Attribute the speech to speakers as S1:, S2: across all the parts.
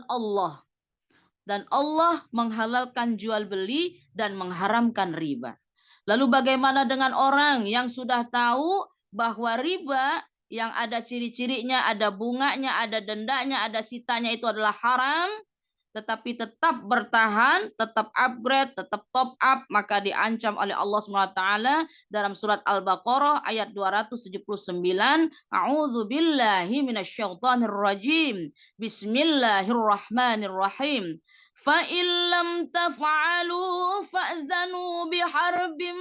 S1: Allah. Dan Allah menghalalkan jual beli dan mengharamkan riba. Lalu bagaimana dengan orang yang sudah tahu bahwa riba yang ada ciri-cirinya, ada bunganya, ada dendanya, ada sitanya itu adalah haram, tetapi tetap bertahan, tetap upgrade, tetap top up, maka diancam oleh Allah SWT dalam surat Al-Baqarah ayat 279, A'udzu billahi minasyaitonir rajim. Bismillahirrahmanirrahim. Fa illam taf'alu fa'zanu biharbim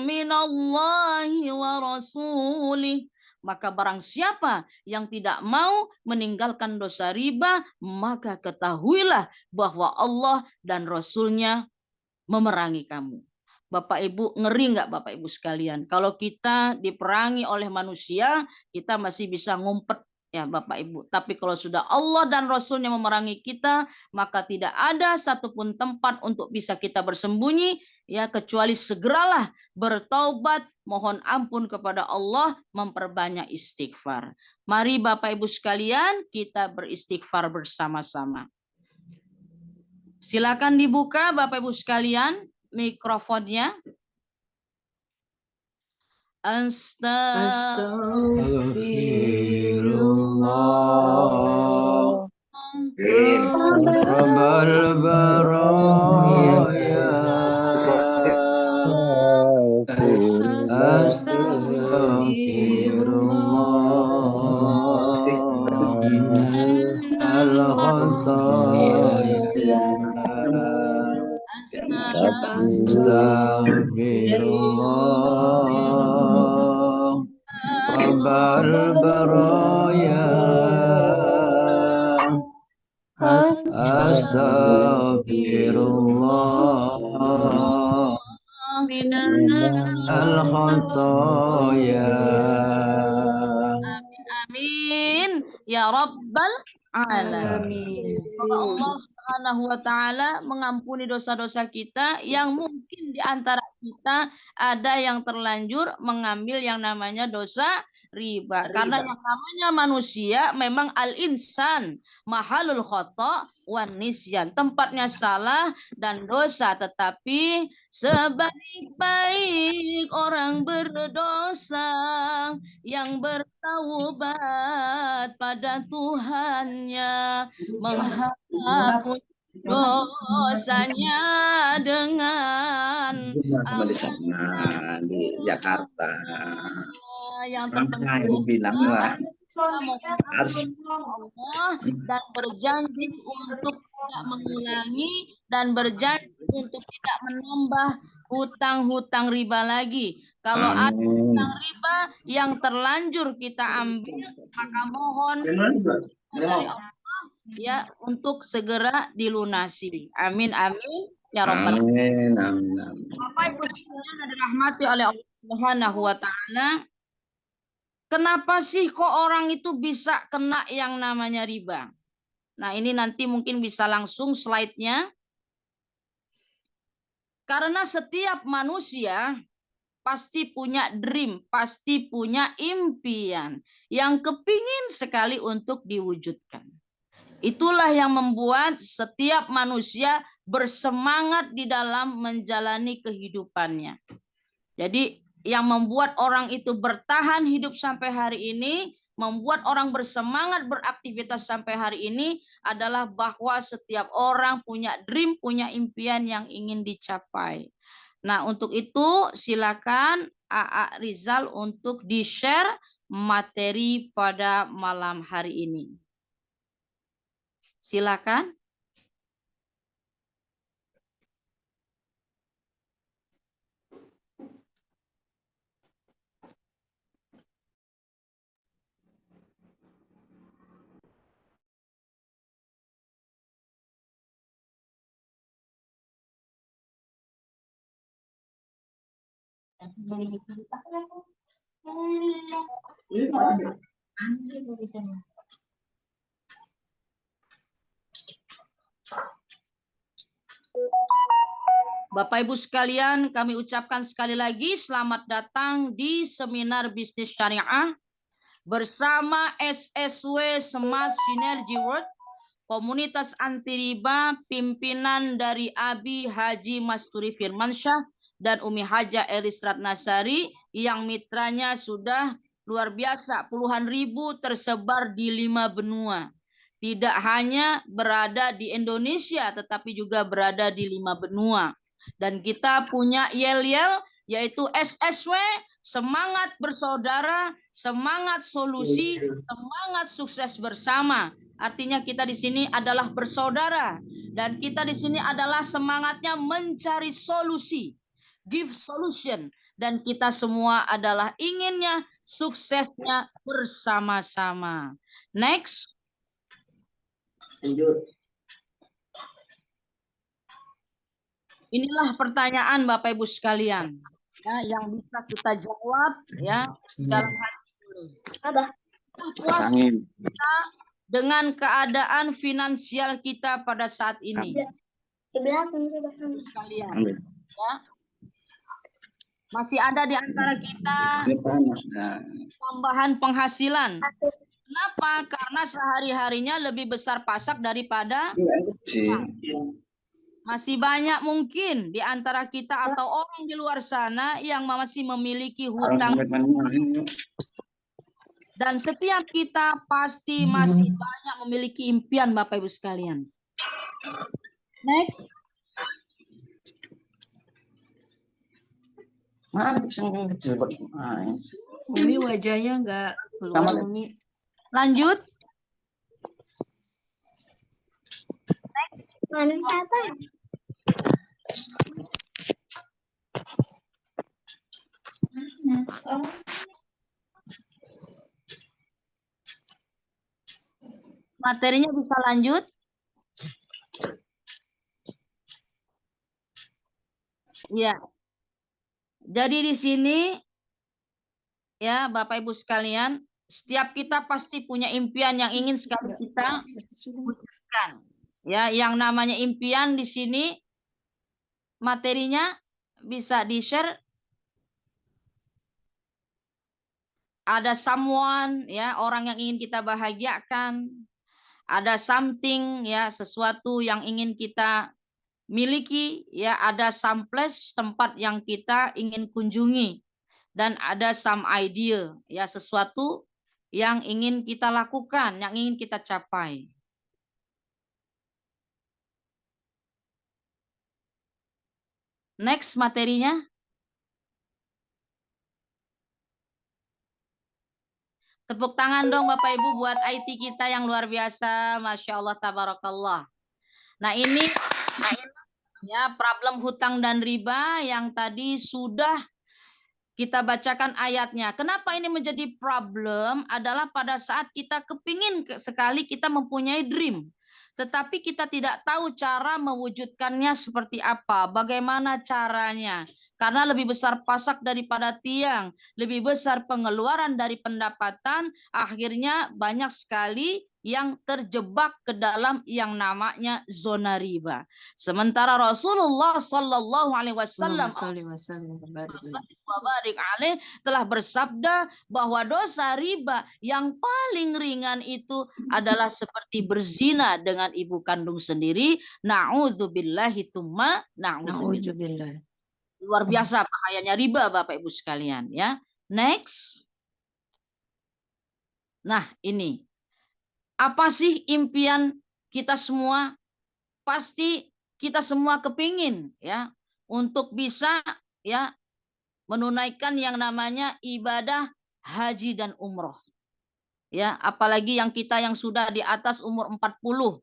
S1: minallahi wa rasulih. Maka barang siapa yang tidak mau meninggalkan dosa riba, maka ketahuilah bahwa Allah dan Rasul-Nya memerangi kamu. Bapak Ibu, ngeri nggak Bapak Ibu sekalian? Kalau kita diperangi oleh manusia, kita masih bisa ngumpet ya Bapak Ibu. Tapi kalau sudah Allah dan Rasul-Nya memerangi kita, maka tidak ada satupun tempat untuk bisa kita bersembunyi, ya kecuali segeralah bertaubat, mohon ampun kepada Allah, memperbanyak istighfar. Mari Bapak Ibu sekalian, kita beristighfar bersama-sama. Silakan dibuka Bapak Ibu sekalian mikrofonnya. Astagfirullah.
S2: Rabbal baraya. Astagfirullah. Rabbal baraya. Astagfirullah. Al-khataya.
S1: Amin. Ya Rabbal Alamin. Semoga Allah Subhanahu wa Ta'ala mengampuni dosa-dosa kita yang mungkin di antara kita ada yang terlanjur mengambil yang namanya dosa riba. Karena yang namanya manusia memang al-insan mahalul khata wan nisyan. Tempatnya salah dan dosa, tetapi sebaik-baik orang berdosa yang bertaubat pada Tuhannya, menghapus dosanya dengan
S3: di Jakarta.
S1: Yang terpenting
S3: bilanglah
S1: harus Allah dan berjanji untuk tidak mengulangi dan berjanji untuk tidak menambah hutang-hutang riba lagi. Kalau ada hutang riba yang terlanjur kita ambil, maka mohon dari Allah ya untuk segera dilunasi. Amin amin ya rabbal alamin. Bapak Ibu sekalian yang dirahmati oleh Allah Subhanahu wa Ta'ala, kenapa sih kok orang itu bisa kena yang namanya riba? Nah, ini nanti mungkin bisa langsung slide-nya. Karena setiap manusia pasti punya dream, pasti punya impian yang kepingin sekali untuk diwujudkan. Itulah yang membuat setiap manusia bersemangat di dalam menjalani kehidupannya. Jadi yang membuat orang itu bertahan hidup sampai hari ini, membuat orang bersemangat beraktivitas sampai hari ini adalah bahwa setiap orang punya dream, punya impian yang ingin dicapai. Nah, untuk itu silakan AA Rizal untuk di-share materi pada malam hari ini. Silakan. Bapak Ibu sekalian, kami ucapkan sekali lagi selamat datang di seminar bisnis syariah bersama SSW Smart Synergy World Komunitas Anti Riba, pimpinan dari Abi Haji Masturi Firmansyah dan Umi Haja Elis Ratnasari, yang mitranya sudah luar biasa, puluhan ribu tersebar di 5 benua. Tidak hanya berada di Indonesia, tetapi juga berada di 5 benua. Dan kita punya yel-yel, yaitu SSW, semangat bersaudara, semangat solusi, semangat sukses bersama. Artinya kita di sini adalah bersaudara, dan kita di sini adalah semangatnya mencari solusi, give solution, dan kita semua adalah inginnya suksesnya bersama-sama. Next. Inilah pertanyaan Bapak Ibu sekalian, ya, yang bisa kita jawab, ya, dalam hati. Puas kita dengan keadaan finansial kita pada saat ini, sekalian, ya. Masih ada di antara kita tambahan penghasilan. Kenapa? Karena sehari-harinya lebih besar pasak daripada masih banyak mungkin di antara kita atau orang di luar sana yang masih memiliki hutang. Dan setiap kita pasti masih banyak memiliki impian, Bapak Ibu sekalian. Next.
S4: Umi wajahnya nggak keluar, Umi.
S1: Lanjut. Materinya bisa lanjut. Ya. Jadi di sini, ya Bapak Ibu sekalian, setiap kita pasti punya impian yang ingin sekali kita wujudkan. Ya, yang namanya impian di sini materinya bisa di-share. Ada someone, ya, orang yang ingin kita bahagiakan. Ada something, ya, sesuatu yang ingin kita miliki, ya, ada some place, tempat yang kita ingin kunjungi, dan ada some idea, ya, sesuatu yang ingin kita lakukan, yang ingin kita capai. Next materinya. Tepuk tangan dong Bapak Ibu buat IT kita yang luar biasa, Masya Allah, tabarakallah. Nah ini ya problem hutang dan riba yang tadi sudah kita bacakan ayatnya. Kenapa ini menjadi problem? Adalah pada saat kita kepingin sekali kita mempunyai dream, tetapi kita tidak tahu cara mewujudkannya seperti apa, bagaimana caranya. Karena lebih besar pasak daripada tiang, lebih besar pengeluaran dari pendapatan, akhirnya banyak sekali yang terjebak ke dalam yang namanya zona riba. Sementara Rasulullah Sallallahu Alaihi Wasallam telah bersabda bahwa dosa riba yang paling ringan itu adalah seperti berzina dengan ibu kandung sendiri. Na'udzubillahi tsumma na'udzubillah. Luar biasa bahayanya riba Bapak Ibu sekalian, ya. Next. Nah, ini. Apa sih impian kita semua? Pasti kita semua kepingin, ya, untuk bisa, ya, menunaikan yang namanya ibadah haji dan umroh. Ya, apalagi yang kita yang sudah di atas umur 40.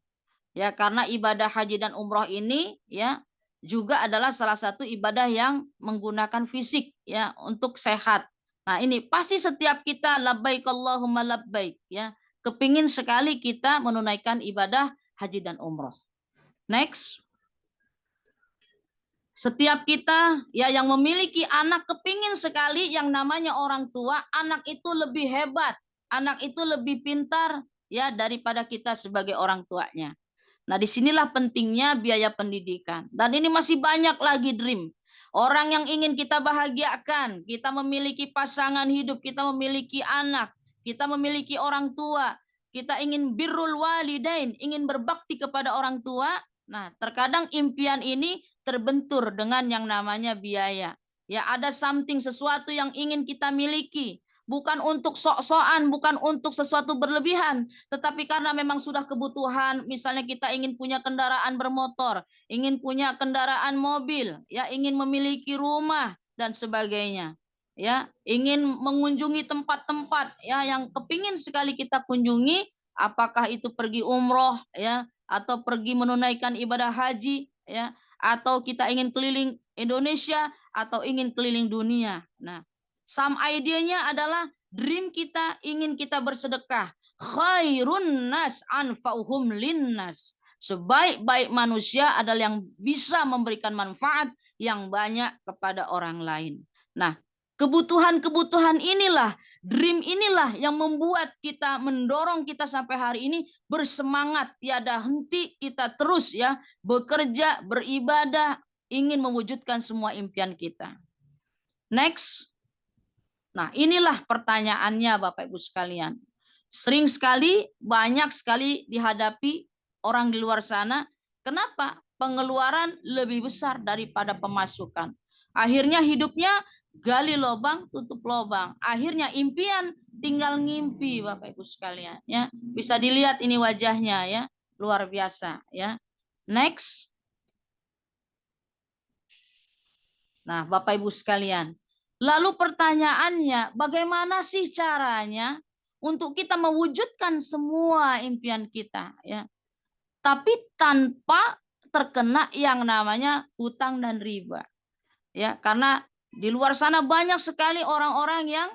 S1: Ya, karena ibadah haji dan umroh ini, ya, juga adalah salah satu ibadah yang menggunakan fisik, ya, untuk sehat. Nah, ini pasti setiap kita labbaik Allahumma labbaik, ya. Kepingin sekali kita menunaikan ibadah haji dan umroh. Next. Setiap kita, ya, yang memiliki anak kepingin sekali yang namanya orang tua, anak itu lebih hebat, anak itu lebih pintar, ya, daripada kita sebagai orang tuanya. Nah, disinilah pentingnya biaya pendidikan. Dan ini masih banyak lagi dream. Orang yang ingin kita bahagiakan, kita memiliki pasangan hidup, kita memiliki anak, kita memiliki orang tua, kita ingin birrul walidain, ingin berbakti kepada orang tua. Nah, terkadang impian ini terbentur dengan yang namanya biaya. Ya, ada sesuatu yang ingin kita miliki. Bukan untuk sok-sokan, bukan untuk sesuatu berlebihan, tetapi karena memang sudah kebutuhan. Misalnya kita ingin punya kendaraan bermotor, ingin punya kendaraan mobil, ya, ingin memiliki rumah dan sebagainya. Ya, ingin mengunjungi tempat-tempat ya yang kepingin sekali kita kunjungi, apakah itu pergi umroh ya, atau pergi menunaikan ibadah haji ya, atau kita ingin keliling Indonesia atau ingin keliling dunia. Nah, idenya adalah dream kita ingin kita bersedekah. Khairun nas anfa'uhum linnas. Sebaik-baik manusia adalah yang bisa memberikan manfaat yang banyak kepada orang lain. Nah, kebutuhan-kebutuhan inilah, dream inilah yang membuat kita, mendorong kita sampai hari ini bersemangat, tiada henti kita terus ya, bekerja, beribadah, ingin mewujudkan semua impian kita. Next. Nah, inilah pertanyaannya Bapak Ibu sekalian. Sering sekali, banyak sekali dihadapi orang di luar sana. Kenapa? Pengeluaran lebih besar daripada pemasukan. Akhirnya hidupnya gali lubang, tutup lubang. Akhirnya impian tinggal ngimpi Bapak Ibu sekalian. Ya, bisa dilihat ini wajahnya ya, luar biasa ya. Next. Nah, Bapak Ibu sekalian. Lalu pertanyaannya, bagaimana sih caranya untuk kita mewujudkan semua impian kita ya, tapi tanpa terkena yang namanya hutang dan riba ya, karena di luar sana banyak sekali orang-orang yang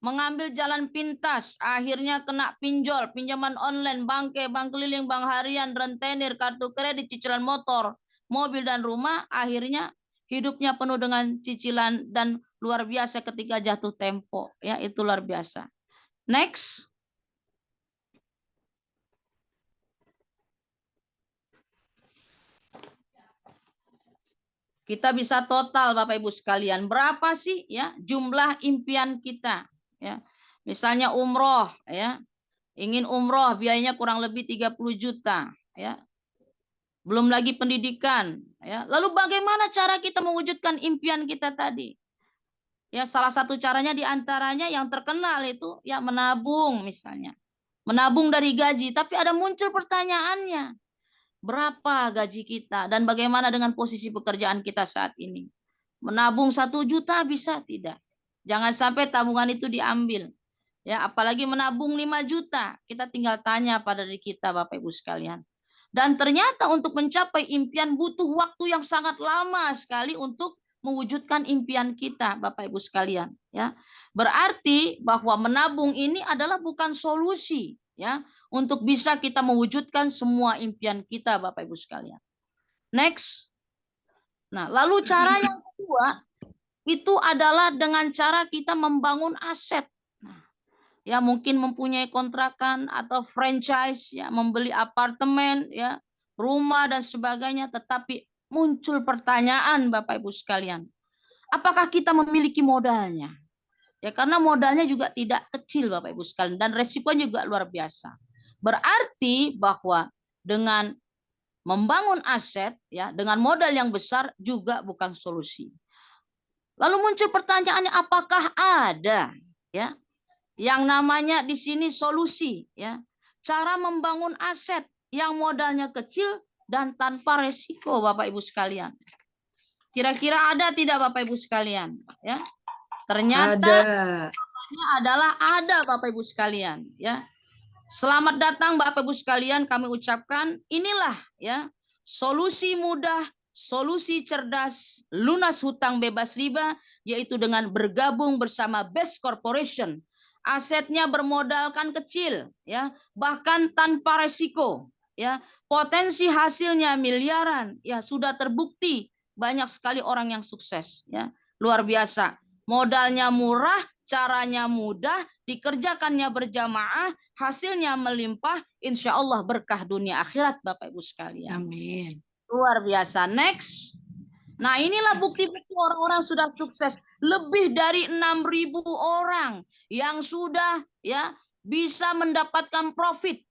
S1: mengambil jalan pintas, akhirnya kena pinjol, pinjaman online, bank keliling, bank harian, rentenir, kartu kredit, cicilan motor, mobil dan rumah, akhirnya hidupnya penuh dengan cicilan dan luar biasa ketika jatuh tempo ya, itu luar biasa. Next. Kita bisa total Bapak Ibu sekalian, berapa sih ya jumlah impian kita ya. Misalnya umroh ya. Ingin umroh biayanya kurang lebih 30 juta ya. Belum lagi pendidikan ya. Lalu bagaimana cara kita mewujudkan impian kita tadi? Ya, salah satu caranya diantaranya yang terkenal itu ya menabung misalnya. Menabung dari gaji, tapi ada muncul pertanyaannya. Berapa gaji kita dan bagaimana dengan posisi pekerjaan kita saat ini? Menabung 1 juta bisa tidak? Jangan sampai tabungan itu diambil. Ya, apalagi menabung 5 juta. Kita tinggal tanya pada diri kita Bapak Ibu sekalian. Dan ternyata untuk mencapai impian butuh waktu yang sangat lama sekali untuk mewujudkan impian kita Bapak Ibu sekalian ya. Berarti bahwa menabung ini adalah bukan solusi ya untuk bisa kita mewujudkan semua impian kita Bapak Ibu sekalian. Next. Nah, lalu cara yang kedua itu adalah dengan cara kita membangun aset. Nah, ya mungkin mempunyai kontrakan atau franchise ya, membeli apartemen ya, rumah dan sebagainya, tetapi muncul pertanyaan Bapak Ibu sekalian. Apakah kita memiliki modalnya? Ya, karena modalnya juga tidak kecil Bapak Ibu sekalian dan resikonya juga luar biasa. Berarti bahwa dengan membangun aset ya, dengan modal yang besar juga bukan solusi. Lalu muncul pertanyaannya, apakah ada ya yang namanya di sini solusi ya, cara membangun aset yang modalnya kecil dan tanpa resiko Bapak Ibu sekalian. Kira-kira ada tidak Bapak Ibu sekalian ya? Ternyata adalah ada Bapak Ibu sekalian ya. Selamat datang Bapak Ibu sekalian, kami ucapkan inilah ya solusi mudah, solusi cerdas, lunas hutang bebas riba, yaitu dengan bergabung bersama Best Corporation. Asetnya bermodalkan kecil ya, bahkan tanpa resiko ya. Potensi hasilnya miliaran ya, sudah terbukti banyak sekali orang yang sukses ya. Luar biasa. Modalnya murah, caranya mudah, dikerjakannya berjamaah, hasilnya melimpah, insya Allah berkah dunia akhirat Bapak Ibu sekalian.
S4: Amin.
S1: Luar biasa. Next. Nah, inilah bukti-bukti orang-orang sudah sukses. Lebih dari 6.000 orang yang sudah ya bisa mendapatkan profit,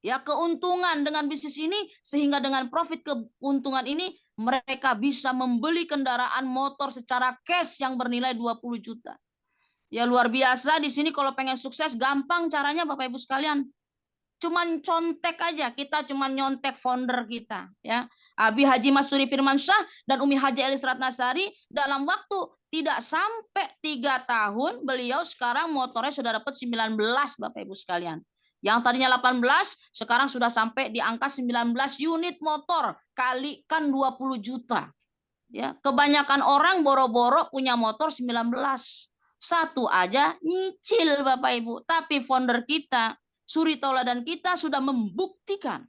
S1: ya, keuntungan dengan bisnis ini, sehingga dengan profit keuntungan ini mereka bisa membeli kendaraan motor secara cash yang bernilai 20 juta. Ya, luar biasa. Di sini kalau pengen sukses gampang caranya Bapak Ibu sekalian. Cuman contek aja, kita cuman nyontek founder kita, ya. Abi Haji Masuri Firmansyah dan Umi Haji Elis Ratnasari, dalam waktu tidak sampai 3 tahun beliau sekarang motornya sudah dapat 19 Bapak Ibu sekalian. Yang tadinya 18 sekarang sudah sampai di angka 19 unit motor, kalikan 20 juta. Ya, kebanyakan orang boro-boro punya motor 19. Satu aja nyicil Bapak Ibu, tapi founder kita Suri Tauladan kita sudah membuktikan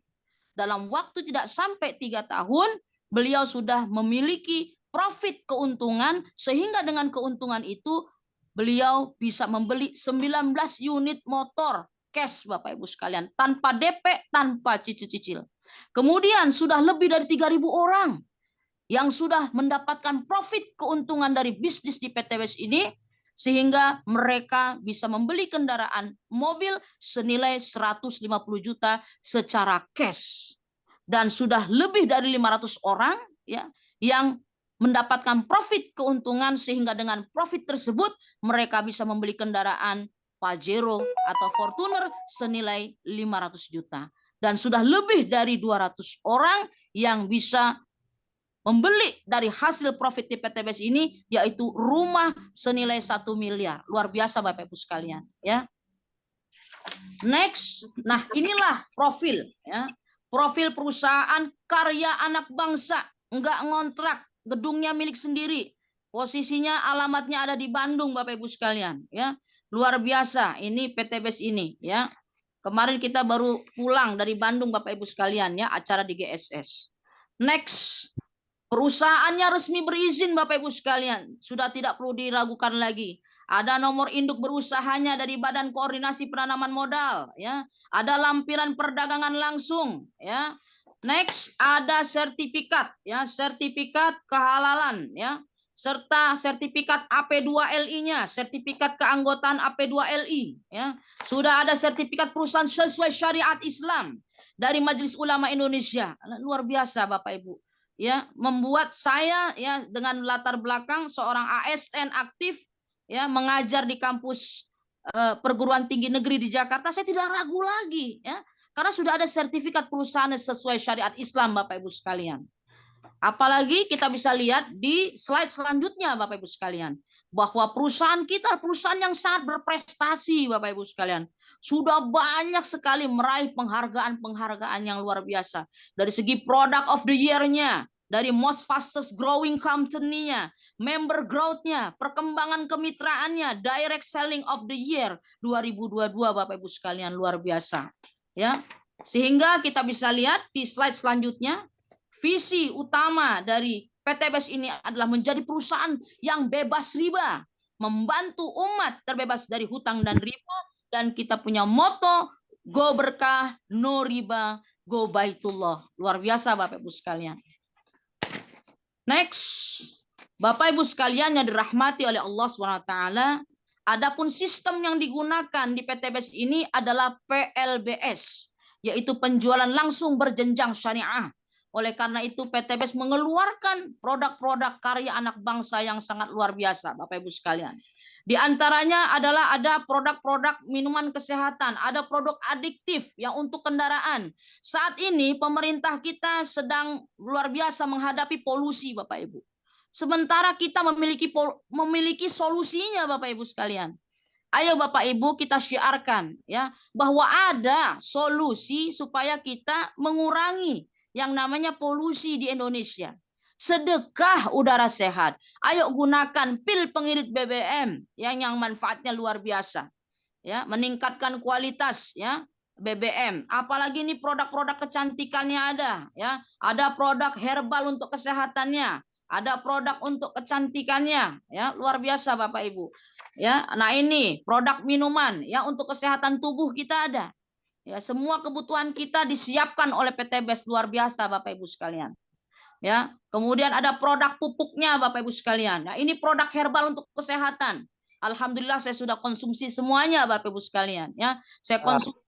S1: dalam waktu tidak sampai 3 tahun beliau sudah memiliki profit keuntungan, sehingga dengan keuntungan itu beliau bisa membeli 19 unit motor cash Bapak Ibu sekalian, tanpa DP, tanpa cicil-cicil. Kemudian sudah lebih dari 3.000 orang yang sudah mendapatkan profit keuntungan dari bisnis di PTBS ini, sehingga mereka bisa membeli kendaraan mobil senilai 150 juta secara cash. Dan sudah lebih dari 500 orang, ya, yang mendapatkan profit keuntungan, sehingga dengan profit tersebut mereka bisa membeli kendaraan Pajero atau Fortuner senilai 500 juta. Dan sudah lebih dari 200 orang yang bisa membeli dari hasil profit di PTBS ini, yaitu rumah senilai 1 miliar. Luar biasa Bapak Ibu sekalian, ya. Next, nah inilah profil, ya. Profil perusahaan karya anak bangsa, enggak ngontrak, gedungnya milik sendiri. Posisinya, alamatnya ada di Bandung Bapak Ibu sekalian, ya. Luar biasa ini PTBS ini, ya. Kemarin kita baru pulang dari Bandung Bapak Ibu sekalian, ya, acara di GSS. Next. Perusahaannya resmi berizin Bapak Ibu sekalian, sudah tidak perlu diragukan lagi. Ada nomor induk berusahanya dari Badan Koordinasi Penanaman Modal, ya. Ada lampiran perdagangan langsung, ya. Next, ada sertifikat, ya, sertifikat kehalalan, ya, serta sertifikat AP2LI-nya, sertifikat keanggotaan AP2LI, ya. Sudah ada sertifikat perusahaan sesuai syariat Islam dari Majelis Ulama Indonesia. Luar biasa Bapak Ibu. Ya, membuat saya, ya, dengan latar belakang seorang ASN aktif, ya, mengajar di kampus perguruan tinggi negeri di Jakarta, saya tidak ragu lagi, ya, karena sudah ada sertifikat perusahaan sesuai syariat Islam Bapak Ibu sekalian. Apalagi kita bisa lihat di slide selanjutnya Bapak Ibu sekalian, bahwa perusahaan kita perusahaan yang sangat berprestasi Bapak Ibu sekalian. Sudah banyak sekali meraih penghargaan-penghargaan yang luar biasa. Dari segi product of the year-nya, dari most fastest growing company-nya, member growth-nya, perkembangan kemitraannya, direct selling of the year 2022 Bapak Ibu sekalian, luar biasa. Ya. Sehingga kita bisa lihat di slide selanjutnya, visi utama dari PTBS ini adalah menjadi perusahaan yang bebas riba, membantu umat terbebas dari hutang dan riba. Dan kita punya moto, go berkah, no riba, go baitullah. Luar biasa Bapak Ibu sekalian. Next, Bapak Ibu sekalian yang dirahmati oleh Allah SWT, adapun sistem yang digunakan di PTBS ini adalah PLBS, yaitu penjualan langsung berjenjang syariah. Oleh karena itu PTBS mengeluarkan produk-produk karya anak bangsa yang sangat luar biasa Bapak Ibu sekalian. Di antaranya adalah ada produk-produk minuman kesehatan, ada produk adiktif yang untuk kendaraan. Saat ini pemerintah kita sedang luar biasa menghadapi polusi Bapak Ibu. Sementara kita memiliki solusinya Bapak Ibu sekalian. Ayo Bapak Ibu kita syiarkan, ya, bahwa ada solusi supaya kita mengurangi yang namanya polusi di Indonesia. Sedekah udara sehat. Ayo gunakan pil pengirit BBM yang manfaatnya luar biasa. Ya, meningkatkan kualitas, ya, BBM. Apalagi ini produk-produk kecantikannya ada, ya. Ada produk herbal untuk kesehatannya, ada produk untuk kecantikannya, ya, luar biasa Bapak Ibu. Ya, nah ini produk minuman, ya, untuk kesehatan tubuh kita ada. Ya, semua kebutuhan kita disiapkan oleh PTBS, luar biasa Bapak Ibu sekalian. Ya, kemudian ada produk pupuknya Bapak Ibu sekalian. Nah, ini produk herbal untuk kesehatan. Alhamdulillah saya sudah konsumsi semuanya Bapak Ibu sekalian ya. Saya konsumsi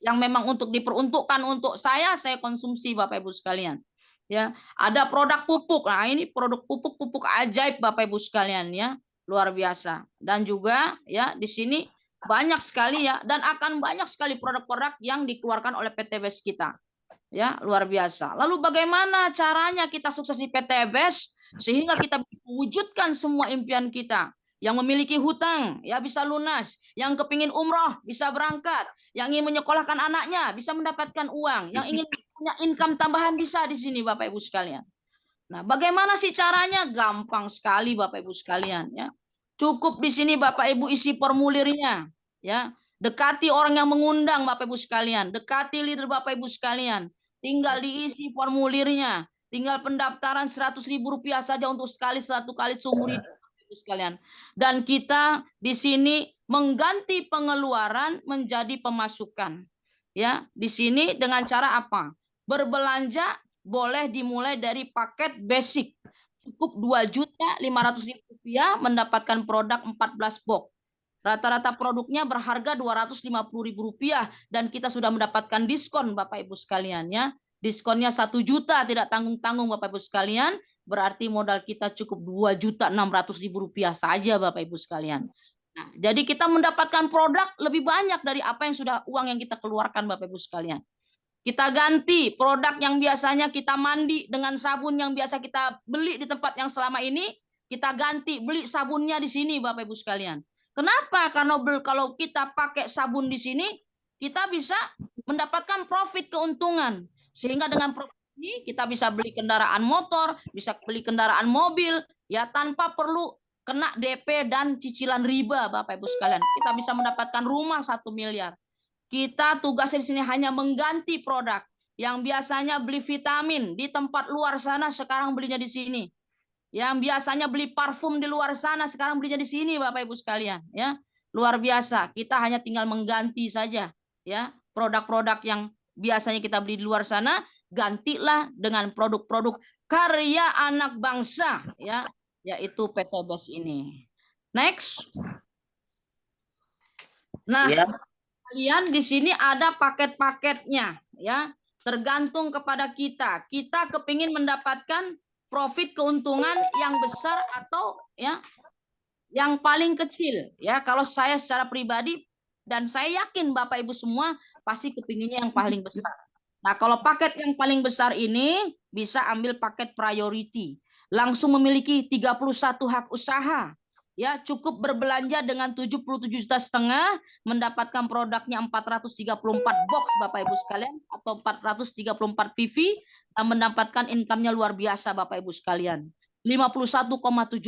S1: yang memang untuk diperuntukkan untuk saya konsumsi Bapak Ibu sekalian. Ya, ada produk pupuk. Nah, ini produk pupuk ajaib Bapak Ibu sekalian ya. Luar biasa. Dan juga ya di sini banyak sekali ya, dan akan banyak sekali produk-produk yang dikeluarkan oleh PT BES kita. Ya, luar biasa. Lalu bagaimana caranya kita sukses di PT BES sehingga kita bisa mewujudkan semua impian kita? Yang memiliki hutang ya bisa lunas, yang kepingin umroh bisa berangkat, yang ingin menyekolahkan anaknya bisa mendapatkan uang, yang ingin punya income tambahan bisa di sini Bapak Ibu sekalian. Nah, bagaimana sih caranya? Gampang sekali Bapak Ibu sekalian ya. Cukup di sini Bapak Ibu isi formulirnya ya. Dekati orang yang mengundang Bapak Ibu sekalian, dekati leader Bapak Ibu sekalian. Tinggal diisi formulirnya, tinggal pendaftaran Rp100.000 saja untuk satu kali seumur hidup Bapak Ibu sekalian. Dan kita di sini mengganti pengeluaran menjadi pemasukan. Ya, di sini dengan cara apa? Berbelanja boleh dimulai dari paket basic. Cukup Rp2.500.000 mendapatkan produk 14 box. Rata-rata produknya berharga Rp250.000 dan kita sudah mendapatkan diskon Bapak Ibu sekalian ya. Diskonnya 1 juta tidak tanggung-tanggung Bapak Ibu sekalian. Berarti modal kita cukup Rp2.600.000 saja Bapak Ibu sekalian. Nah, jadi kita mendapatkan produk lebih banyak dari apa yang sudah uang yang kita keluarkan Bapak Ibu sekalian. Kita ganti produk yang biasanya kita mandi dengan sabun yang biasa kita beli di tempat yang selama ini, kita ganti beli sabunnya di sini Bapak Ibu sekalian. Kenapa? Karena kalau kita pakai sabun di sini, kita bisa mendapatkan profit keuntungan. Sehingga dengan profit ini kita bisa beli kendaraan motor, bisa beli kendaraan mobil, ya tanpa perlu kena DP dan cicilan riba Bapak Ibu sekalian. Kita bisa mendapatkan rumah 1 miliar. Kita tugasnya di sini hanya mengganti produk yang biasanya beli vitamin di tempat luar sana, sekarang belinya di sini. Yang biasanya beli parfum di luar sana, sekarang belinya di sini, Bapak Ibu sekalian. Ya, luar biasa. Kita hanya tinggal mengganti saja, ya produk-produk yang biasanya kita beli di luar sana, gantilah dengan produk-produk karya anak bangsa, ya, yaitu PT BES ini. Next. Nah. Ya. Kalian di sini ada paket-paketnya ya, tergantung kepada kita. Kita kepingin mendapatkan profit keuntungan yang besar atau ya yang paling kecil ya. Kalau saya secara pribadi dan saya yakin Bapak Ibu semua pasti kepinginnya yang paling besar. Nah, kalau paket yang paling besar ini bisa ambil paket priority. Langsung memiliki 31 hak usaha. Ya, cukup berbelanja dengan 77,5 juta mendapatkan produknya 434 box Bapak Ibu sekalian atau 434 PV dan mendapatkan income-nya luar biasa Bapak Ibu sekalian. 51,7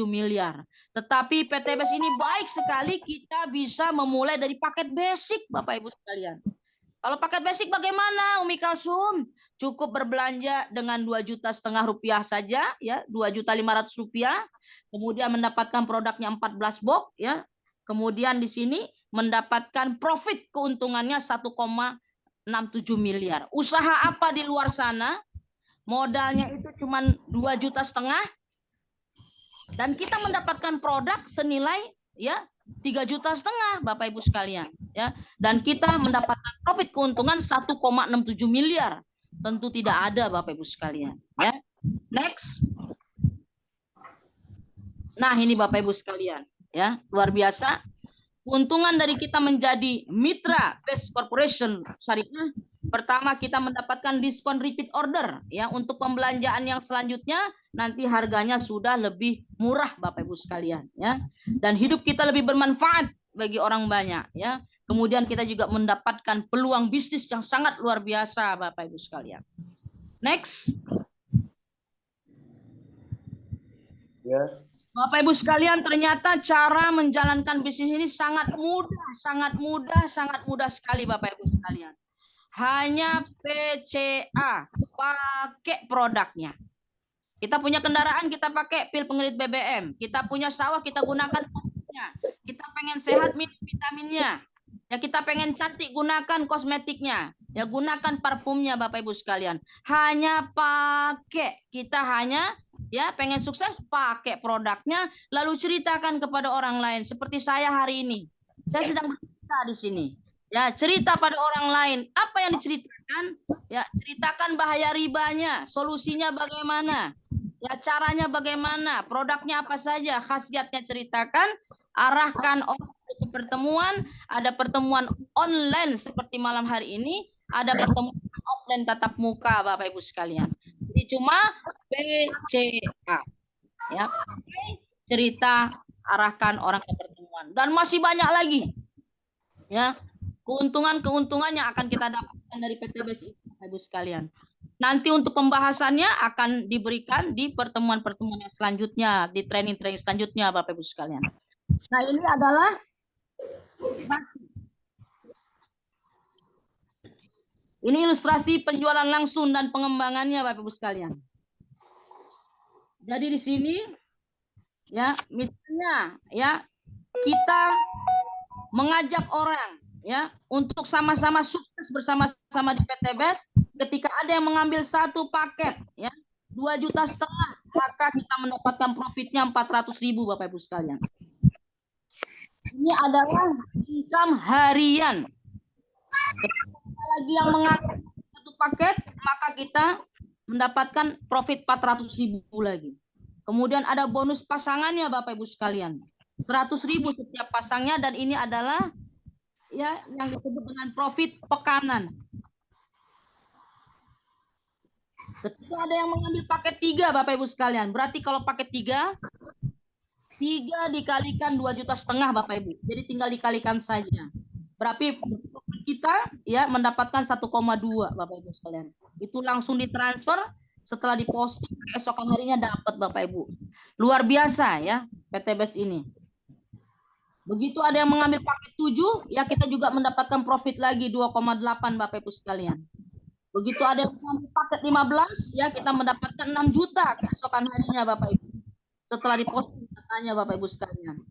S1: miliar. Tetapi PT BES ini baik sekali, kita bisa memulai dari paket basic Bapak Ibu sekalian. Kalau paket basic bagaimana Umi Kalsum? Cukup berbelanja dengan 2,5 juta saja ya, Rp2.500.000. Kemudian mendapatkan produknya 14 box ya. Kemudian di sini mendapatkan profit keuntungannya 1,67 miliar. Usaha apa di luar sana? Modalnya itu cuma 2,5 juta dan kita mendapatkan produk senilai ya 3,5 juta Bapak Ibu sekalian ya, dan kita mendapatkan profit keuntungan 1,67 miliar. Tentu tidak ada Bapak Ibu sekalian ya. Next. Nah, ini Bapak Ibu sekalian ya, luar biasa. Keuntungan dari kita menjadi mitra BES Corporation Syariah, pertama kita mendapatkan diskon repeat order ya, untuk pembelanjaan yang selanjutnya nanti harganya sudah lebih murah Bapak Ibu sekalian ya, dan hidup kita lebih bermanfaat bagi orang banyak ya. Kemudian kita juga mendapatkan peluang bisnis yang sangat luar biasa Bapak Ibu sekalian. Next. Yes. Bapak Ibu sekalian, ternyata cara menjalankan bisnis ini sangat mudah sekali Bapak Ibu sekalian. Hanya PCA, pakai produknya. Kita punya kendaraan, kita pakai pil pengelit BBM. Kita punya sawah, kita gunakan pupuknya. Kita pengen sehat, minum vitaminnya. Ya, kita pengen cantik, gunakan kosmetiknya. Ya, gunakan parfumnya Bapak Ibu sekalian. Hanya pakai, kita hanya Ya, pengen sukses pakai produknya lalu ceritakan kepada orang lain seperti saya hari ini. Saya sedang bercerita di sini. Ya, cerita pada orang lain. Apa yang diceritakan? Ya, ceritakan bahaya ribanya, solusinya bagaimana? Ya, caranya bagaimana? Produknya apa saja? Khasiatnya ceritakan, arahkan orang ke pertemuan, ada pertemuan online seperti malam hari ini, ada pertemuan offline tatap muka Bapak Ibu sekalian. Jadi cuma BCA, ya, cerita, arahkan orang ke pertemuan, dan masih banyak lagi, ya, keuntungan yang akan kita dapatkan dari PTBS itu, Ibu sekalian. Nanti untuk pembahasannya akan diberikan di pertemuan-pertemuan yang selanjutnya, di training-training selanjutnya, Bapak Ibu sekalian. Nah, ini adalah ilustrasi penjualan langsung dan pengembangannya, Bapak Ibu sekalian. Jadi di sini, ya, misalnya, ya, kita mengajak orang, ya, untuk sama-sama sukses bersama-sama di PTBS. Ketika ada yang mengambil satu paket, ya, 2,5 juta, maka kita mendapatkan profitnya 400.000, Bapak Ibu sekalian. Ini adalah income harian. Ketika lagi yang mengambil satu paket, maka kita mendapatkan profit 400.000 lagi. Kemudian ada bonus pasangannya, Bapak Ibu sekalian. 100.000 setiap pasangnya, dan ini adalah, ya, yang disebut dengan profit pekanan. Ketika ada yang mengambil paket 3, Bapak Ibu sekalian, berarti kalau paket 3 dikalikan 2,5 juta, Bapak Ibu. Jadi tinggal dikalikan saja. Berarti kita, ya, mendapatkan 1,2, Bapak Ibu sekalian. Itu langsung ditransfer, setelah diposting keesokan harinya dapat, Bapak Ibu. Luar biasa, ya, PTBS ini. Begitu ada yang mengambil paket 7, ya, kita juga mendapatkan profit lagi 2,8, Bapak Ibu sekalian. Begitu ada yang mengambil paket 15, ya, kita mendapatkan 6 juta keesokan harinya, Bapak Ibu. Setelah diposting datanya, Bapak Ibu sekalian.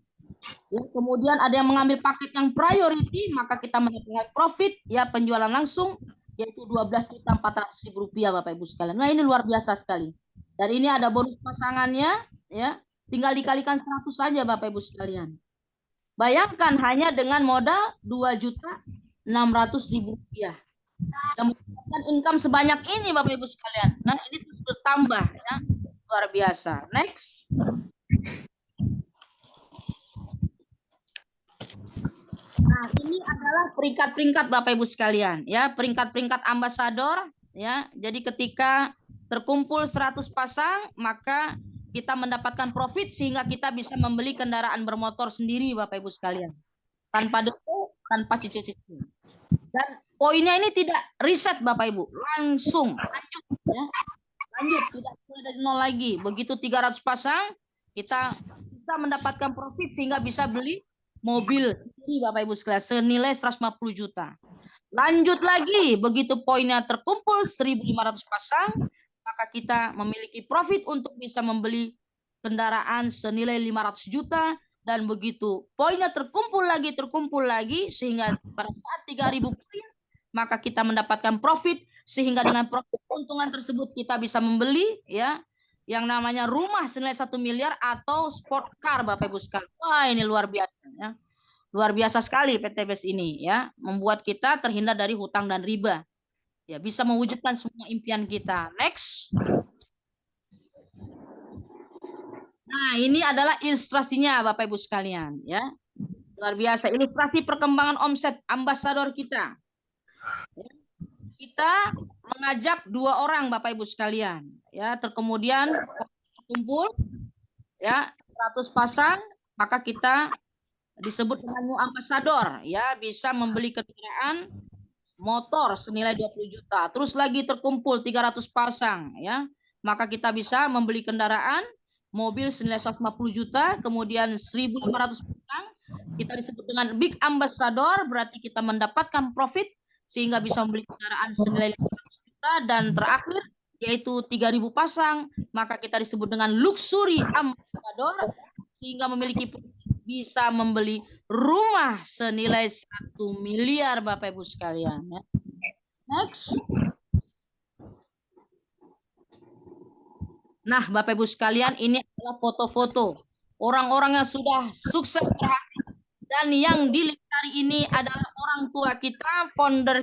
S1: Ya, kemudian ada yang mengambil paket yang priority, maka kita mendapatkan profit, ya, penjualan langsung, yaitu 12.400.000 rupiah, Bapak Ibu sekalian. Nah, ini luar biasa sekali. Dan ini ada bonus pasangannya, ya, tinggal dikalikan 100 saja, Bapak Ibu sekalian. Bayangkan hanya dengan modal 2.600.000 rupiah. Yang mendapatkan income sebanyak ini, Bapak Ibu sekalian. Nah, ini terus bertambah, ya, luar biasa. Next. Nah, ini adalah peringkat-peringkat, Bapak Ibu sekalian, ya, peringkat-peringkat ambasador, ya. Jadi ketika terkumpul 100 pasang, maka kita mendapatkan profit sehingga kita bisa membeli kendaraan bermotor sendiri, Bapak Ibu sekalian. Tanpa depo, tanpa cicil-cicil. Dan poinnya ini tidak riset, Bapak Ibu, langsung lanjut, ya. Lanjut, tidak mulai dari nol lagi. Begitu 300 pasang, kita bisa mendapatkan profit sehingga bisa beli mobil ini, Bapak Ibu sekalian, senilai 150 juta. Lanjut lagi, begitu poinnya terkumpul 1.500 pasang, maka kita memiliki profit untuk bisa membeli kendaraan senilai 500 juta. Dan begitu poinnya terkumpul lagi, sehingga pada saat 3.000 poin, maka kita mendapatkan profit, sehingga dengan profit keuntungan tersebut kita bisa membeli, ya, yang namanya rumah senilai 1 miliar atau sport car, Bapak Ibu sekalian. Wah, ini luar biasa, ya. Luar biasa sekali PTBS ini, ya, membuat kita terhindar dari hutang dan riba. Ya, bisa mewujudkan semua impian kita. Next. Nah, ini adalah ilustrasinya, Bapak Ibu sekalian, ya. Luar biasa, ilustrasi perkembangan omset ambasador kita. Kita mengajak 2 orang, Bapak Ibu sekalian, ya, kemudian kumpul, ya, 100 pasang, maka kita disebut dengan new ambasador, ya, bisa membeli kendaraan motor senilai 20 juta. Terus lagi terkumpul 300 pasang, ya, maka kita bisa membeli kendaraan mobil senilai 150 juta, kemudian 1.500 pasang, kita disebut dengan big ambassador, berarti kita mendapatkan profit sehingga bisa membeli kendaraan senilai 500 juta, dan terakhir yaitu 3.000 pasang, maka kita disebut dengan luxury ambassador, sehingga memiliki bisa membeli rumah senilai 1 miliar, Bapak Ibu sekalian, ya. Next. Nah, Bapak Ibu sekalian, ini adalah foto-foto orang-orang yang sudah sukses berhasil. Dan yang di hari ini adalah orang tua kita, founder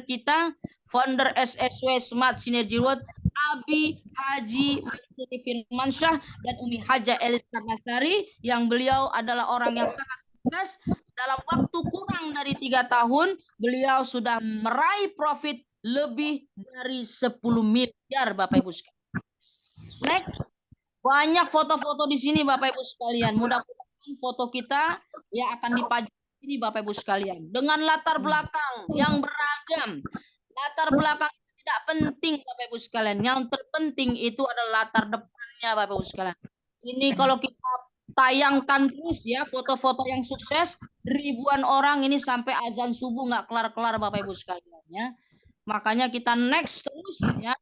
S1: SSW Smart Synergy World, Abi Haji Mustri Firmansyah dan Umi Haja Elis Karnasari, yang beliau adalah orang yang sangat sukses. Dalam waktu kurang dari 3 tahun, beliau sudah meraih profit lebih dari 10 miliar, Bapak Ibu sekalian. Next. Banyak foto-foto di sini Bapak Ibu sekalian. Mudah-mudahan foto kita ya akan dipajang ini Bapak Ibu sekalian. Dengan latar belakang yang beragam. Latar belakang tidak penting Bapak Ibu sekalian. Yang terpenting itu adalah latar depannya Bapak Ibu sekalian. Ini kalau kita tayangkan terus ya foto-foto yang sukses, ribuan orang ini sampai azan subuh nggak kelar-kelar Bapak Ibu sekalian ya. Makanya kita next terus ya.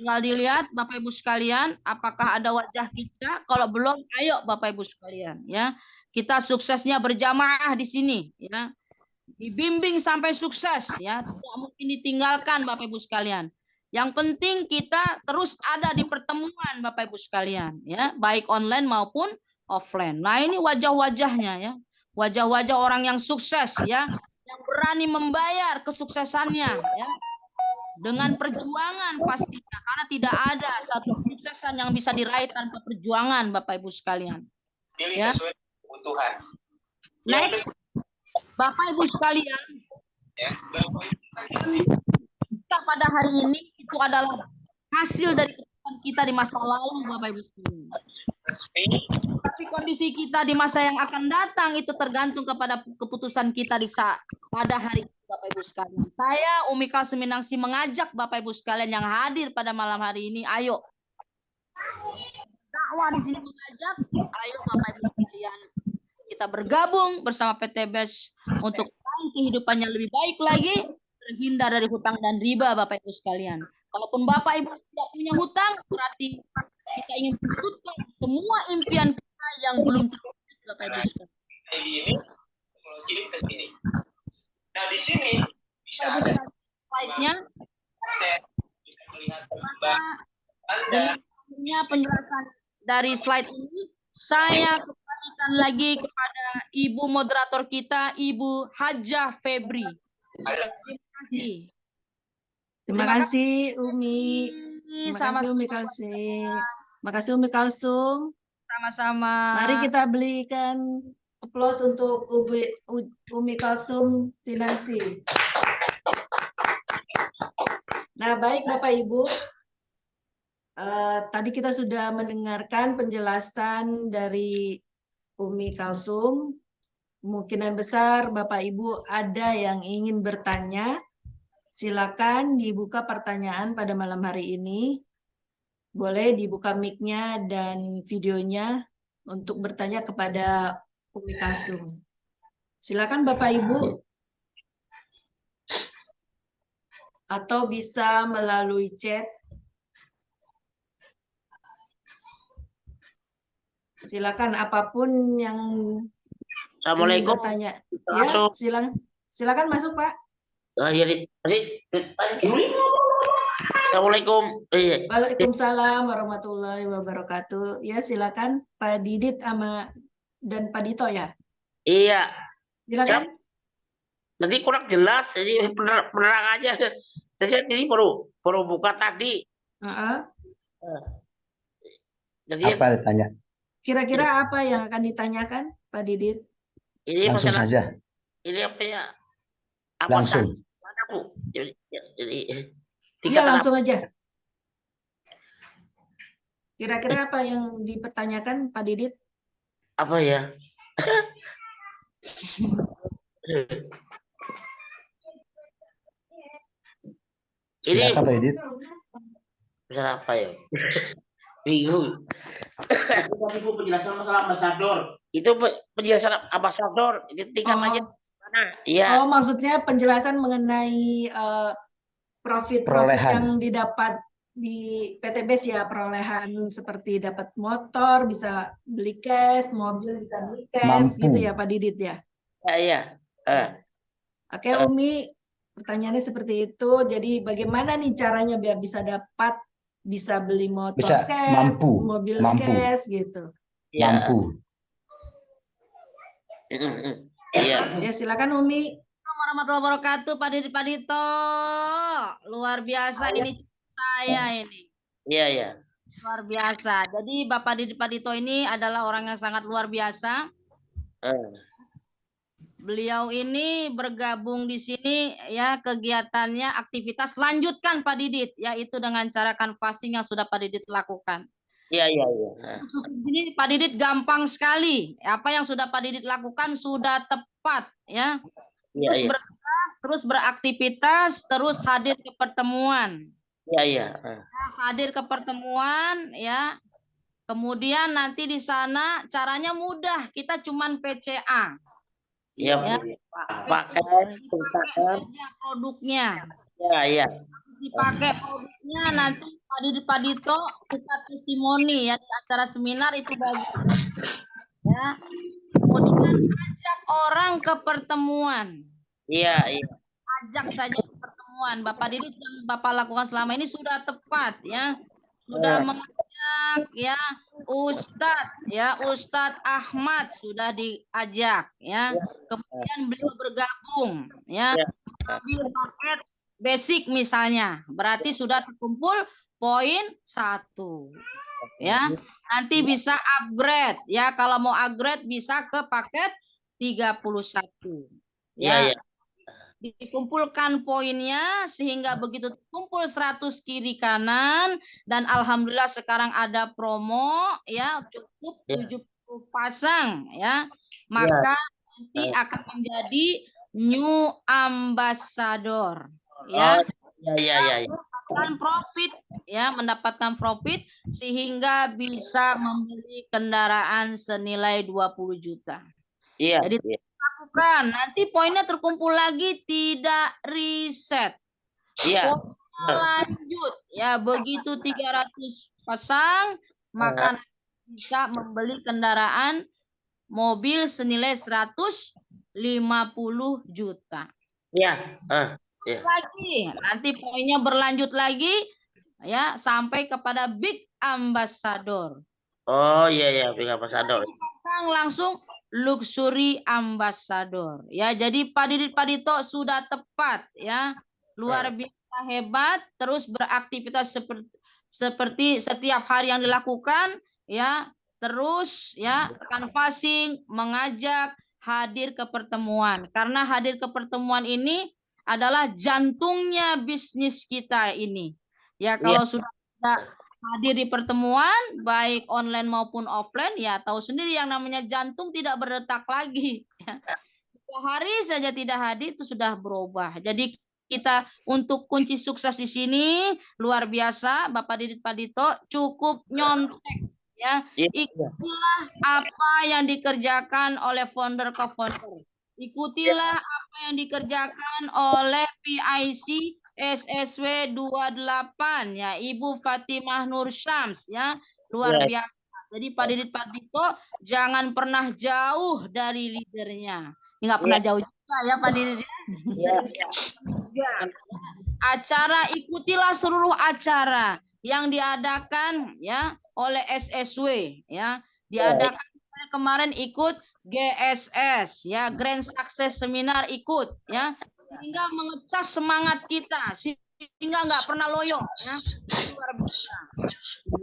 S1: Tinggal dilihat Bapak Ibu sekalian, apakah ada wajah kita? Kalau belum, ayo Bapak Ibu sekalian, ya. Kita suksesnya berjamaah di sini, ya. Dibimbing sampai sukses, ya. Tidak mungkin ditinggalkan Bapak Ibu sekalian. Yang penting kita terus ada di pertemuan Bapak Ibu sekalian, ya, baik online maupun offline. Nah, ini wajah-wajahnya, ya. Wajah-wajah orang yang sukses, ya, yang berani membayar kesuksesannya, ya. Dengan perjuangan pastinya, karena tidak ada satu kesuksesan yang bisa diraih tanpa perjuangan Bapak Ibu sekalian.
S5: Pilih
S1: Ya.
S5: sesuai kebutuhan.
S1: Next, Bapak Ibu sekalian,
S5: Ya.
S1: kita pada hari ini itu adalah hasil dari keputusan kita di masa lalu Bapak Ibu sekalian. Tapi kondisi kita di masa yang akan datang itu tergantung kepada keputusan kita pada hari ini Bapak Ibu sekalian. Saya Umi Kalsum Minangsi mengajak Bapak Ibu sekalian yang hadir pada malam hari ini, ayo. Dakwah di sini mengajak, ayo Bapak Ibu sekalian, kita bergabung bersama PT BES untuk kehidupannya lebih baik lagi, terhindar dari hutang dan riba Bapak Ibu sekalian. Kalaupun Bapak Ibu tidak punya hutang, berarti kita ingin wujudkan semua impian kita yang belum terwujud Bapak Ibu sekalian.
S5: Ini kirim ke sini. Nah, di sini bisa
S1: Bapak Ibu
S5: ada
S1: sekalian, slide-nya.
S5: bisa melihat
S1: Maka
S5: Anda
S1: dengan penjelasan dari slide ini, saya kembalikan lagi kepada Ibu moderator kita, Ibu Haja Febri. Terima kasih.
S4: Terima kasih Umi. Terima kasih Umi
S1: Sama-sama.
S4: Kalsum. Terima kasih Umi Kalsum.
S1: Sama-sama.
S4: Mari kita belikan aplaus untuk Umi Kalsum Finansi. Nah, baik Bapak Ibu. Tadi kita sudah mendengarkan penjelasan dari Umi Kalsum. Kemungkinan besar Bapak Ibu ada yang ingin bertanya. Silakan dibuka pertanyaan pada malam hari ini. Boleh dibuka mic-nya dan videonya untuk bertanya kepada Umi Kalsum. Silakan Bapak Ibu. Atau bisa melalui chat. Silakan apapun yang ingin
S6: Assalamualaikum.
S4: bertanya.
S6: Masuk.
S4: Ya, silakan masuk Pak.
S6: Assalamualaikum.
S4: Waalaikumsalam warahmatullahi wabarakatuh. Ya, silakan Pak Didit dan Pak Dito ya.
S6: Iya.
S4: Silakan.
S6: Tadi kurang jelas, jadi penerang aja. Saya ini baru buka tadi. Jadi
S2: Apa ditanya?
S4: Kira-kira apa yang akan ditanyakan Pak Didit?
S6: ini
S2: Langsung
S6: masalah
S2: saja.
S6: ini apa ya? Apa
S2: Langsung.
S6: saja, Bu? Jadi
S4: Iya, langsung aja. Kira-kira apa yang dipertanyakan Pak Didit?
S6: apa ya? Ini
S2: Silakan Pak Edit.
S6: masalah apa ya? Bingung. Tadi Bu penjelasan masalah ambasador. Itu penjelasan ambasador. Itu tinggal aja mana? Iya.
S4: Oh, maksudnya penjelasan mengenai profit
S2: Perolehan.
S4: yang didapat di PT BES ya, perolehan seperti dapat motor, bisa beli cash, mobil bisa beli cash,
S2: Mampu.
S4: gitu ya Pak Didit ya.
S6: Iya.
S4: Oke Umi, pertanyaannya seperti itu. Jadi bagaimana nih caranya biar bisa dapat bisa beli motor
S2: Bisa,
S4: cash,
S2: mampu,
S4: mobil
S2: mampu.
S4: cash gitu.
S6: Iya.
S2: Mampu.
S6: Iya.
S4: Ya silakan Umi.
S1: Warahmatullahi wabarakatuh, Pak Dito. Luar biasa ini saya ini.
S6: Iya, iya.
S1: Luar biasa. Jadi Bapak Dito ini adalah orang yang sangat luar biasa. Beliau ini bergabung di sini ya, kegiatannya aktivitas lanjutkan Pak Didit, yaitu dengan cara canvassing yang sudah Pak Didit lakukan.
S6: Iya, iya, iya.
S1: Untuk sukses ini Pak Didit gampang sekali. Apa yang sudah Pak Didit lakukan sudah tepat ya.
S6: Iya,
S1: Terus
S6: iya.
S1: terus beraktivitas, terus hadir ke pertemuan.
S6: Iya, iya.
S1: Hadir ke pertemuan ya. Kemudian nanti di sana caranya mudah, kita cuman PCA.
S6: Iya,
S1: Ya.
S6: pakai
S1: saja produknya.
S6: Iya, iya.
S1: Dipakai produknya, nanti Pak Dito suka testimoni ya di acara seminar itu bagus. Ya. Kemudian ajak orang ke pertemuan.
S6: Iya, iya.
S1: Ajak saja ke pertemuan. Bapak Didit yang Bapak lakukan selama ini sudah tepat ya. Sudah mengajak ya Ustadz Ahmad sudah diajak ya. Kemudian beliau bergabung ya. Ambil paket basic misalnya. Berarti sudah terkumpul poin 1. Ya. Nanti bisa upgrade ya. Kalau mau upgrade bisa ke paket 31. Ya.
S6: Iya, iya.
S1: Dikumpulkan poinnya sehingga begitu kumpul 100 kiri kanan, dan alhamdulillah sekarang ada promo ya, cukup 70 pasang ya, maka nanti akan menjadi new ambassador ya.
S6: Iya.
S1: Mendapatkan profit ya, mendapatkan profit sehingga bisa membeli kendaraan senilai 20 juta.
S6: Iya.
S1: Jadi lakukan, nanti poinnya terkumpul lagi, tidak reset.
S6: Iya.
S1: Lanjut ya, begitu 300 pasang maka bisa membeli kendaraan mobil senilai 150 juta.
S6: Iya.
S1: Lagi nanti poinnya berlanjut lagi ya sampai kepada big ambassador.
S6: Oh iya, big ambassador.
S1: Pasang langsung luxury ambassador ya. Jadi Pak Dito sudah tepat ya, luar biasa hebat, terus beraktivitas seperti setiap hari yang dilakukan ya, terus ya canvassing, mengajak hadir ke pertemuan, karena hadir ke pertemuan ini adalah jantungnya bisnis kita ini ya. Kalau sudah hadir di pertemuan baik online maupun offline ya, tahu sendiri yang namanya jantung tidak berdetak lagi. 2 hari saja tidak hadir itu sudah berubah. Jadi kita untuk kunci sukses di sini luar biasa, Bapak Didit Pak Dito cukup nyontek ya. Ikutilah apa yang dikerjakan oleh founder co-founder. Ikutilah apa yang dikerjakan oleh PIC SSW 28 ya, Ibu Fatimah Nur Syams ya, luar biasa. Jadi Pak Didit Pak Dito jangan pernah jauh dari leadernya. Nggak pernah jauh juga ya Pak Didit. Acara, ikutilah seluruh acara yang diadakan ya oleh SSW ya. Diadakan kemarin ikut GSS ya, Grand Success Seminar ikut ya, sehingga mengecas semangat kita sehingga nggak pernah loyo ya. Luar biasa.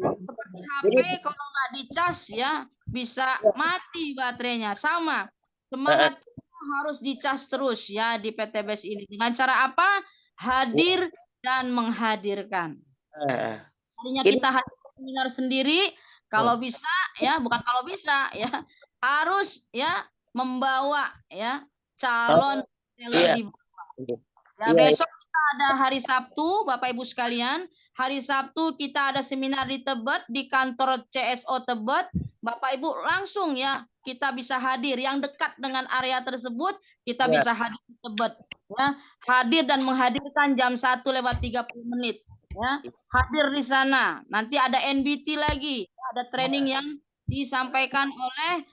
S1: Seperti HP kalau nggak dicas ya bisa mati baterainya. Sama semangat kita harus dicas terus ya di PTBS ini. Dengan cara apa? Hadir dan menghadirkan. Tadinya kita hadir seminar sendiri, kalau bisa ya, bukan kalau bisa ya, harus ya membawa ya calon seller di ya. Besok kita ada hari Sabtu, Bapak Ibu sekalian. Hari Sabtu kita ada seminar di Tebet, di kantor CSO Tebet. Bapak Ibu langsung ya kita bisa hadir. Yang dekat dengan area tersebut kita bisa hadir di Tebet. Ya, hadir dan menghadirkan jam 1:30 ya. Hadir di sana. Nanti ada NBT lagi, ada training yang disampaikan oleh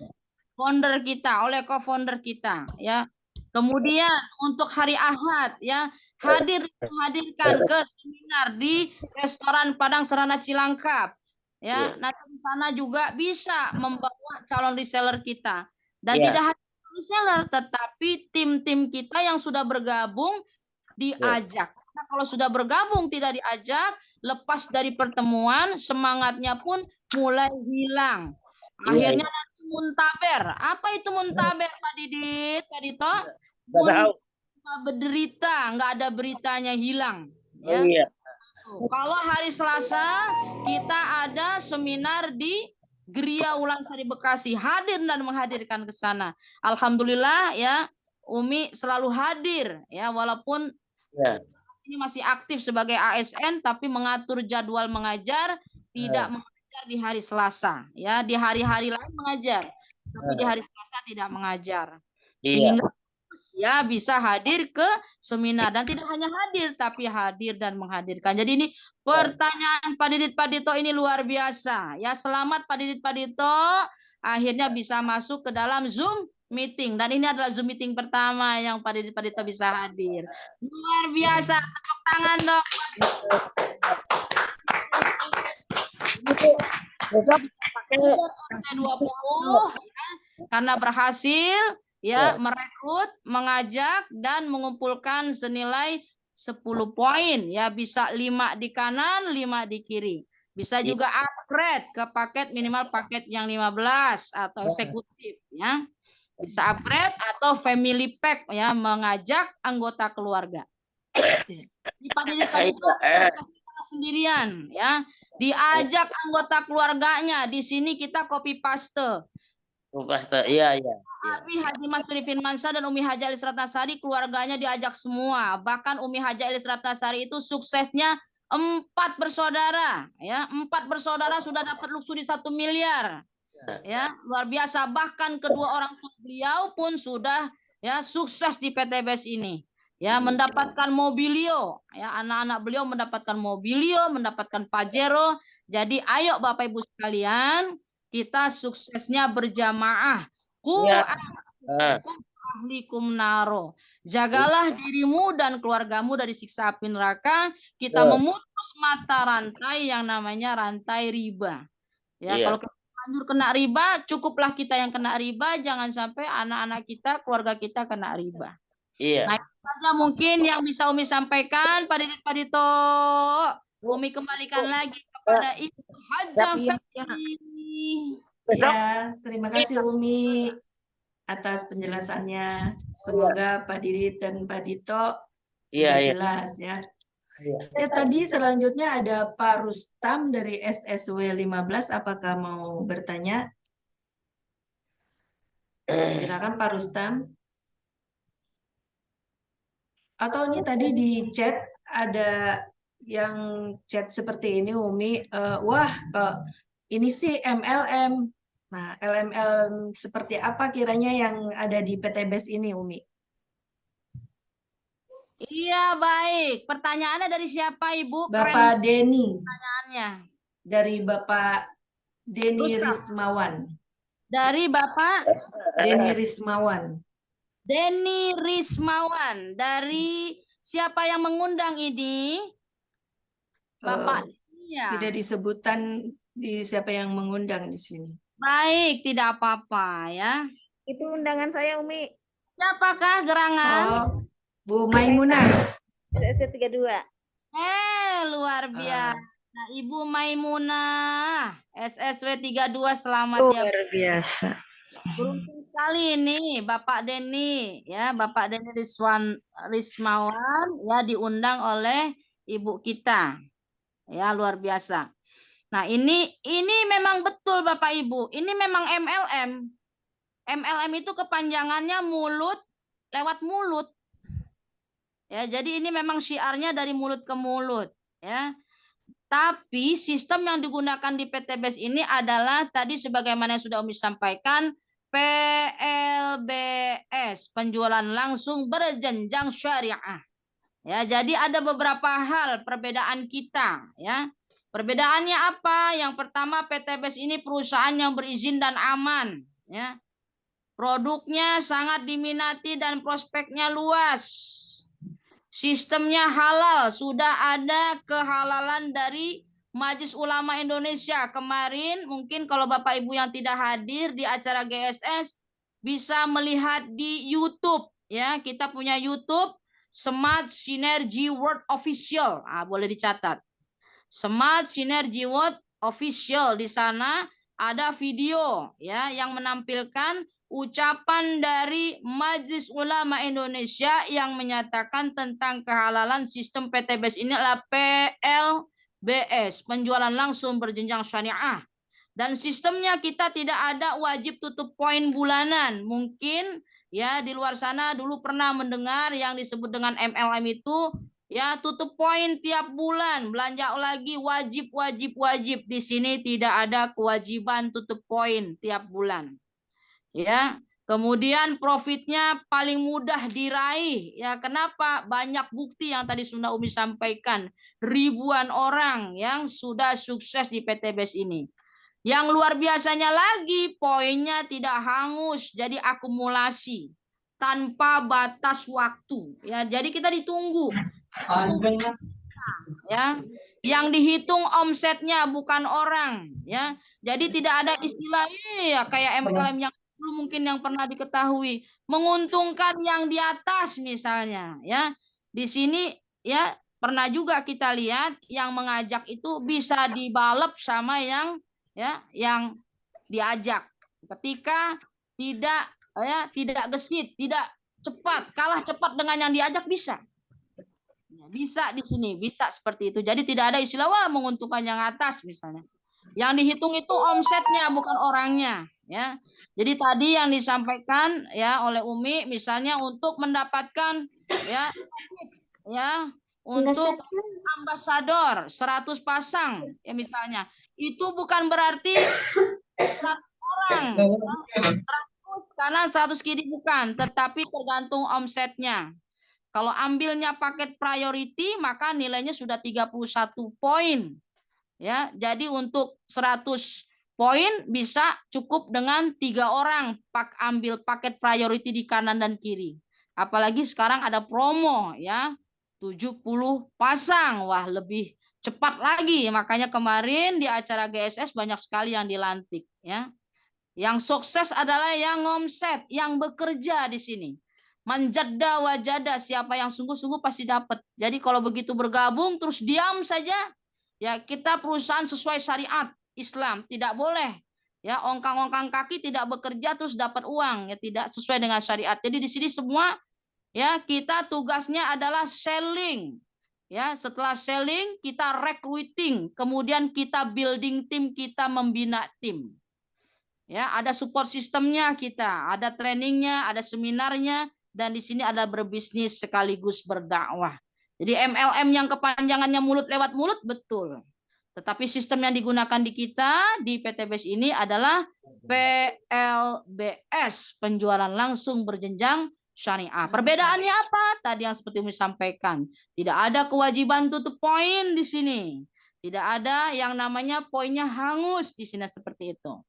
S1: founder kita, oleh co-founder kita ya. Kemudian untuk hari Ahad ya, menghadirkan ke seminar di restoran Padang Serana Cilangkap. Ya, nanti di sana juga bisa membawa calon reseller kita. Dan tidak hanya reseller, tetapi tim-tim kita yang sudah bergabung diajak. Nah, kalau sudah bergabung tidak diajak, lepas dari pertemuan, semangatnya pun mulai hilang. Akhirnya nanti muntaber. Apa itu muntaber, Pak Didit, Pak Dito? Berderita, nggak ada beritanya, hilang. Ya. Kalau hari Selasa kita ada seminar di Geria Ulansari Bekasi, hadir dan menghadirkan ke sana. Alhamdulillah ya, Umi selalu hadir ya, walaupun ini masih aktif sebagai ASN tapi mengatur jadwal mengajar, tidak mengajar di hari Selasa ya, di hari-hari lain mengajar tapi di hari Selasa tidak mengajar, sehingga ya bisa hadir ke seminar dan tidak hanya hadir tapi hadir dan menghadirkan. Jadi ini pertanyaan Pak Didit Pak Dito ini luar biasa ya. Selamat Pak Didit Pak Dito akhirnya bisa masuk ke dalam Zoom meeting, dan ini adalah Zoom meeting pertama yang Pak Didit Pak Dito bisa hadir. Luar biasa, tepuk tangan dong. Besok pakai 20 ya, karena berhasil ya merekrut, mengajak dan mengumpulkan senilai 10 poin ya, bisa 5 di kanan, 5 di kiri. Bisa juga upgrade ke paket minimal paket yang 15 atau eksekutif ya. Bisa upgrade atau family pack ya, mengajak anggota keluarga. Di Pak Didit sendirian ya, diajak anggota keluarganya. Di sini kita copy paste.
S6: Iya.
S1: Umi Haji Masuri Firmansyah dan Umi Haji Elis Ratnasari keluarganya diajak semua. Bahkan Umi Haji Elis Ratnasari itu suksesnya 4 bersaudara ya, 4 bersaudara sudah dapat luxury 1 miliar. Ya, luar biasa. Bahkan kedua orang tua beliau pun sudah ya sukses di PTBS ini. Ya, mendapatkan mobilio. Ya, anak-anak beliau mendapatkan mobilio, mendapatkan Pajero. Jadi ayo Bapak Ibu sekalian, kita suksesnya berjamaah. Ahlikum naro. Jagalah dirimu dan keluargamu dari siksa api neraka. Kita memutus mata rantai yang namanya rantai riba. Ya, kalau kita lanjut kena riba, cukuplah kita yang kena riba, jangan sampai anak-anak kita, keluarga kita kena riba. Nah, itu saja mungkin yang bisa Umi sampaikan, Pak Didit Pak Dito. Umi kembalikan lagi kepada Ibu Hajah Fethi.
S4: Ya, terima kasih Umi atas penjelasannya. Semoga Pak Didit dan Pak Dito sudah jelas ya. Ya, tadi selanjutnya ada Pak Rustam dari SSW 15. Apakah mau bertanya? Silakan Pak Rustam. Atau ini tadi di chat ada yang chat seperti ini Umi. Ini sih MLM. Nah, LML seperti apa kiranya yang ada di PTBS ini Umi?
S1: Iya, baik. Pertanyaannya dari siapa, Ibu?
S4: Bapak Denny.
S1: Pertanyaannya.
S4: Dari Bapak Denny Rismawan.
S1: Dari Bapak?
S4: Denny Rismawan.
S1: Denny Rismawan. Dari siapa yang mengundang ini? Bapak.
S4: Tidak disebutkan di siapa yang mengundang di sini.
S1: Baik, tidak apa-apa ya.
S7: Itu undangan saya, Umi.
S1: Siapakah gerangan?
S4: Bu Maimunah.
S7: SSW 32.
S1: Luar biasa. Ibu Maimunah, SSW 32, selamat ya.
S8: Luar biasa.
S1: Beruntung sekali ini Bapak Denny ya, Bapak Denny Rismawan ya, diundang oleh ibu kita. Ya, luar biasa. Nah, ini memang betul Bapak Ibu. Ini memang MLM. MLM itu kepanjangannya mulut lewat mulut. Ya, jadi ini memang syiarnya dari mulut ke mulut ya. Tapi sistem yang digunakan di PTBS ini adalah tadi sebagaimana yang sudah Umi sampaikan, PLBS, penjualan langsung berjenjang syariah. Ya, jadi ada beberapa hal perbedaan kita ya. Perbedaannya apa? Yang pertama, PTBS ini perusahaan yang berizin dan aman ya. Produknya sangat diminati dan prospeknya luas. Sistemnya halal, sudah ada kehalalan dari Majelis Ulama Indonesia. Kemarin mungkin kalau Bapak Ibu yang tidak hadir di acara GSS bisa melihat di YouTube ya. Kita punya YouTube Smart Synergy World Official. Boleh dicatat. Smart Synergy World Official, di sana ada video ya yang menampilkan ucapan dari Majelis Ulama Indonesia yang menyatakan tentang kehalalan sistem PTBS ini adalah PLBS, penjualan langsung berjenjang syariah. Dan sistemnya kita tidak ada wajib tutup poin bulanan. Mungkin ya di luar sana dulu pernah mendengar yang disebut dengan MLM itu ya tutup poin tiap bulan, belanja lagi wajib. Di sini tidak ada kewajiban tutup poin tiap bulan. Ya, kemudian profitnya paling mudah diraih. Ya, kenapa? Banyak bukti yang tadi sudah Umi sampaikan. Ribuan orang yang sudah sukses di PTBS ini. Yang luar biasanya lagi, poinnya tidak hangus, jadi akumulasi tanpa batas waktu. Ya, jadi kita ditunggu. Ya, yang dihitung omsetnya bukan orang. Ya, jadi tidak ada istilah ya kayak MLM yang dulu mungkin yang pernah diketahui menguntungkan yang di atas misalnya. Ya, di sini ya pernah juga kita lihat yang mengajak itu bisa dibalap sama yang yang diajak. Ketika tidak gesit, tidak cepat, kalah cepat dengan yang diajak bisa. Bisa di sini, bisa seperti itu. Jadi tidak ada istilah wah menguntungkan yang atas misalnya. Yang dihitung itu omsetnya bukan orangnya, ya. Jadi tadi yang disampaikan ya oleh Umi misalnya untuk mendapatkan untuk ambasador 100 pasang ya misalnya. Itu bukan berarti 100 orang. 100 karena 100 kiri bukan, tetapi tergantung omsetnya. Kalau ambilnya paket priority maka nilainya sudah 31 poin. Ya, jadi untuk 100 poin bisa cukup dengan 3 orang ambil paket priority di kanan dan kiri. Apalagi sekarang ada promo ya. 70 pasang. Wah, lebih cepat lagi. Makanya kemarin di acara GSS banyak sekali yang dilantik ya. Yang sukses adalah yang ngomset, yang bekerja di sini. Manjadda wajada, siapa yang sungguh-sungguh pasti dapat. Jadi kalau begitu bergabung terus diam saja, ya kita perusahaan sesuai syariat Islam, tidak boleh ya ongkang-ongkang kaki tidak bekerja terus dapat uang, ya tidak sesuai dengan syariat. Jadi di sini semua ya kita tugasnya adalah selling. Ya, setelah selling kita recruiting, kemudian kita building tim, kita membina tim. Ya, ada support sistemnya kita, ada trainingnya, ada seminarnya, dan di sini ada berbisnis sekaligus berdakwah. Jadi MLM yang kepanjangannya mulut lewat mulut betul. Tetapi sistem yang digunakan di kita di PTBS ini adalah PLBS, penjualan langsung berjenjang syariah. Perbedaannya apa? Tadi yang seperti Umi sampaikan, tidak ada kewajiban tutup poin di sini. Tidak ada yang namanya poinnya hangus di sini seperti itu.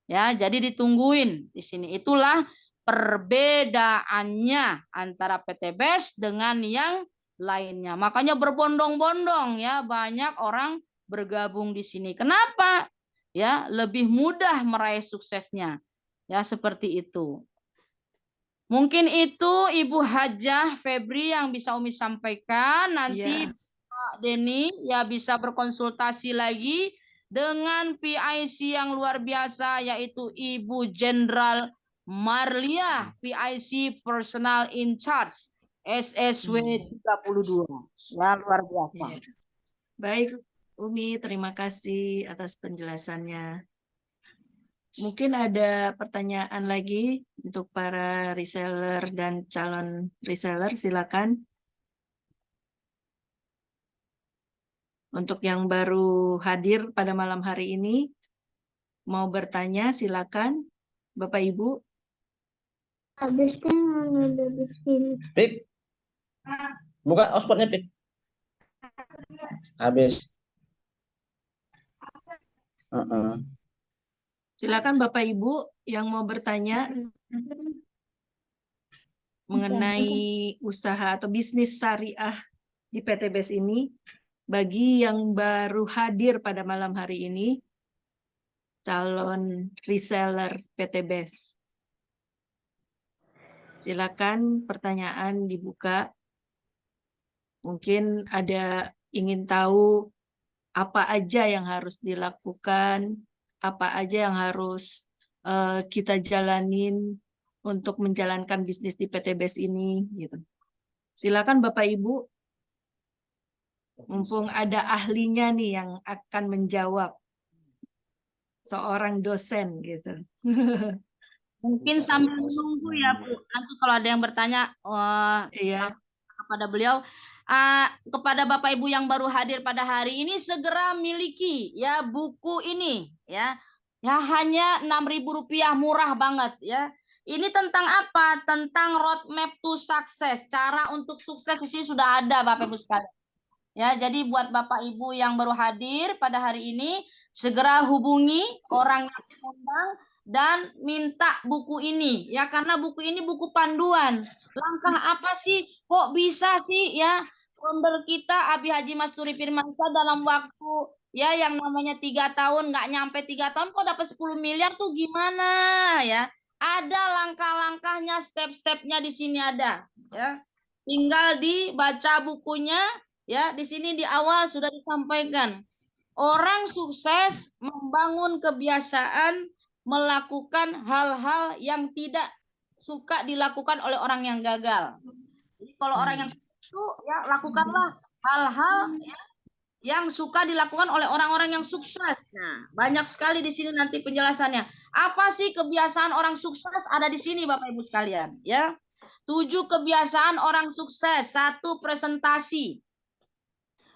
S1: Ya, jadi ditungguin di sini. Itulah perbedaannya antara PTBS dengan yang lainnya. Makanya berbondong-bondong ya, banyak orang bergabung di sini. Kenapa? Ya, lebih mudah meraih suksesnya. Ya, seperti itu. Mungkin itu Ibu Hajah Febri yang bisa Umi sampaikan. Nanti Pak Denny ya bisa berkonsultasi lagi dengan PIC yang luar biasa yaitu Ibu Jenderal Marlia, PIC Personal in Charge SSW 32. Ya, luar biasa.
S4: Baik, Umi, terima kasih atas penjelasannya. Mungkin ada pertanyaan lagi untuk para reseller dan calon reseller, silakan. Untuk yang baru hadir pada malam hari ini, mau bertanya silakan, Bapak Ibu.
S8: Habis kan di sini.
S3: Pik. Buka hotspotnya, Pik. Habis.
S4: Silakan Bapak Ibu yang mau bertanya. mengenai usaha atau bisnis syariah di PTBS ini. Bagi yang baru hadir pada malam hari ini, calon reseller PTBS. Silakan pertanyaan dibuka. Mungkin ada ingin tahu apa aja yang harus dilakukan, apa aja yang harus kita jalanin untuk menjalankan bisnis di PTBS ini, gitu. Silakan Bapak Ibu. Mumpung ada ahlinya nih yang akan menjawab, seorang dosen gitu.
S1: Mungkin sambil menunggu ya Bu. Nanti kalau ada yang bertanya
S4: Iya.
S1: kepada beliau, kepada Bapak Ibu yang baru hadir pada hari ini, segera miliki ya buku ini ya. Ya hanya Rp6.000, murah banget ya. Ini tentang apa? Tentang roadmap to success. Cara untuk sukses di sini sudah ada Bapak Ibu sekalian. Ya, jadi buat Bapak Ibu yang baru hadir pada hari ini, segera hubungi orang yang diundang dan minta buku ini ya, karena buku ini buku panduan. Langkah apa sih kok bisa sih ya founder kita Abi Haji Masturi Firmansyah dalam waktu ya yang namanya 3 tahun, nggak nyampe 3 tahun kok dapat 10 miliar tuh gimana ya? Ada langkah-langkahnya, step-stepnya di sini ada ya. Tinggal dibaca bukunya. Ya, di sini di awal sudah disampaikan. Orang sukses membangun kebiasaan melakukan hal-hal yang tidak suka dilakukan oleh orang yang gagal. Jadi kalau orang yang sukses itu ya lakukanlah hal-hal yang suka dilakukan oleh orang-orang yang sukses. Nah, banyak sekali di sini nanti penjelasannya. Apa sih kebiasaan orang sukses? Ada di sini Bapak Ibu sekalian, ya. 7 kebiasaan orang sukses. 1, presentasi.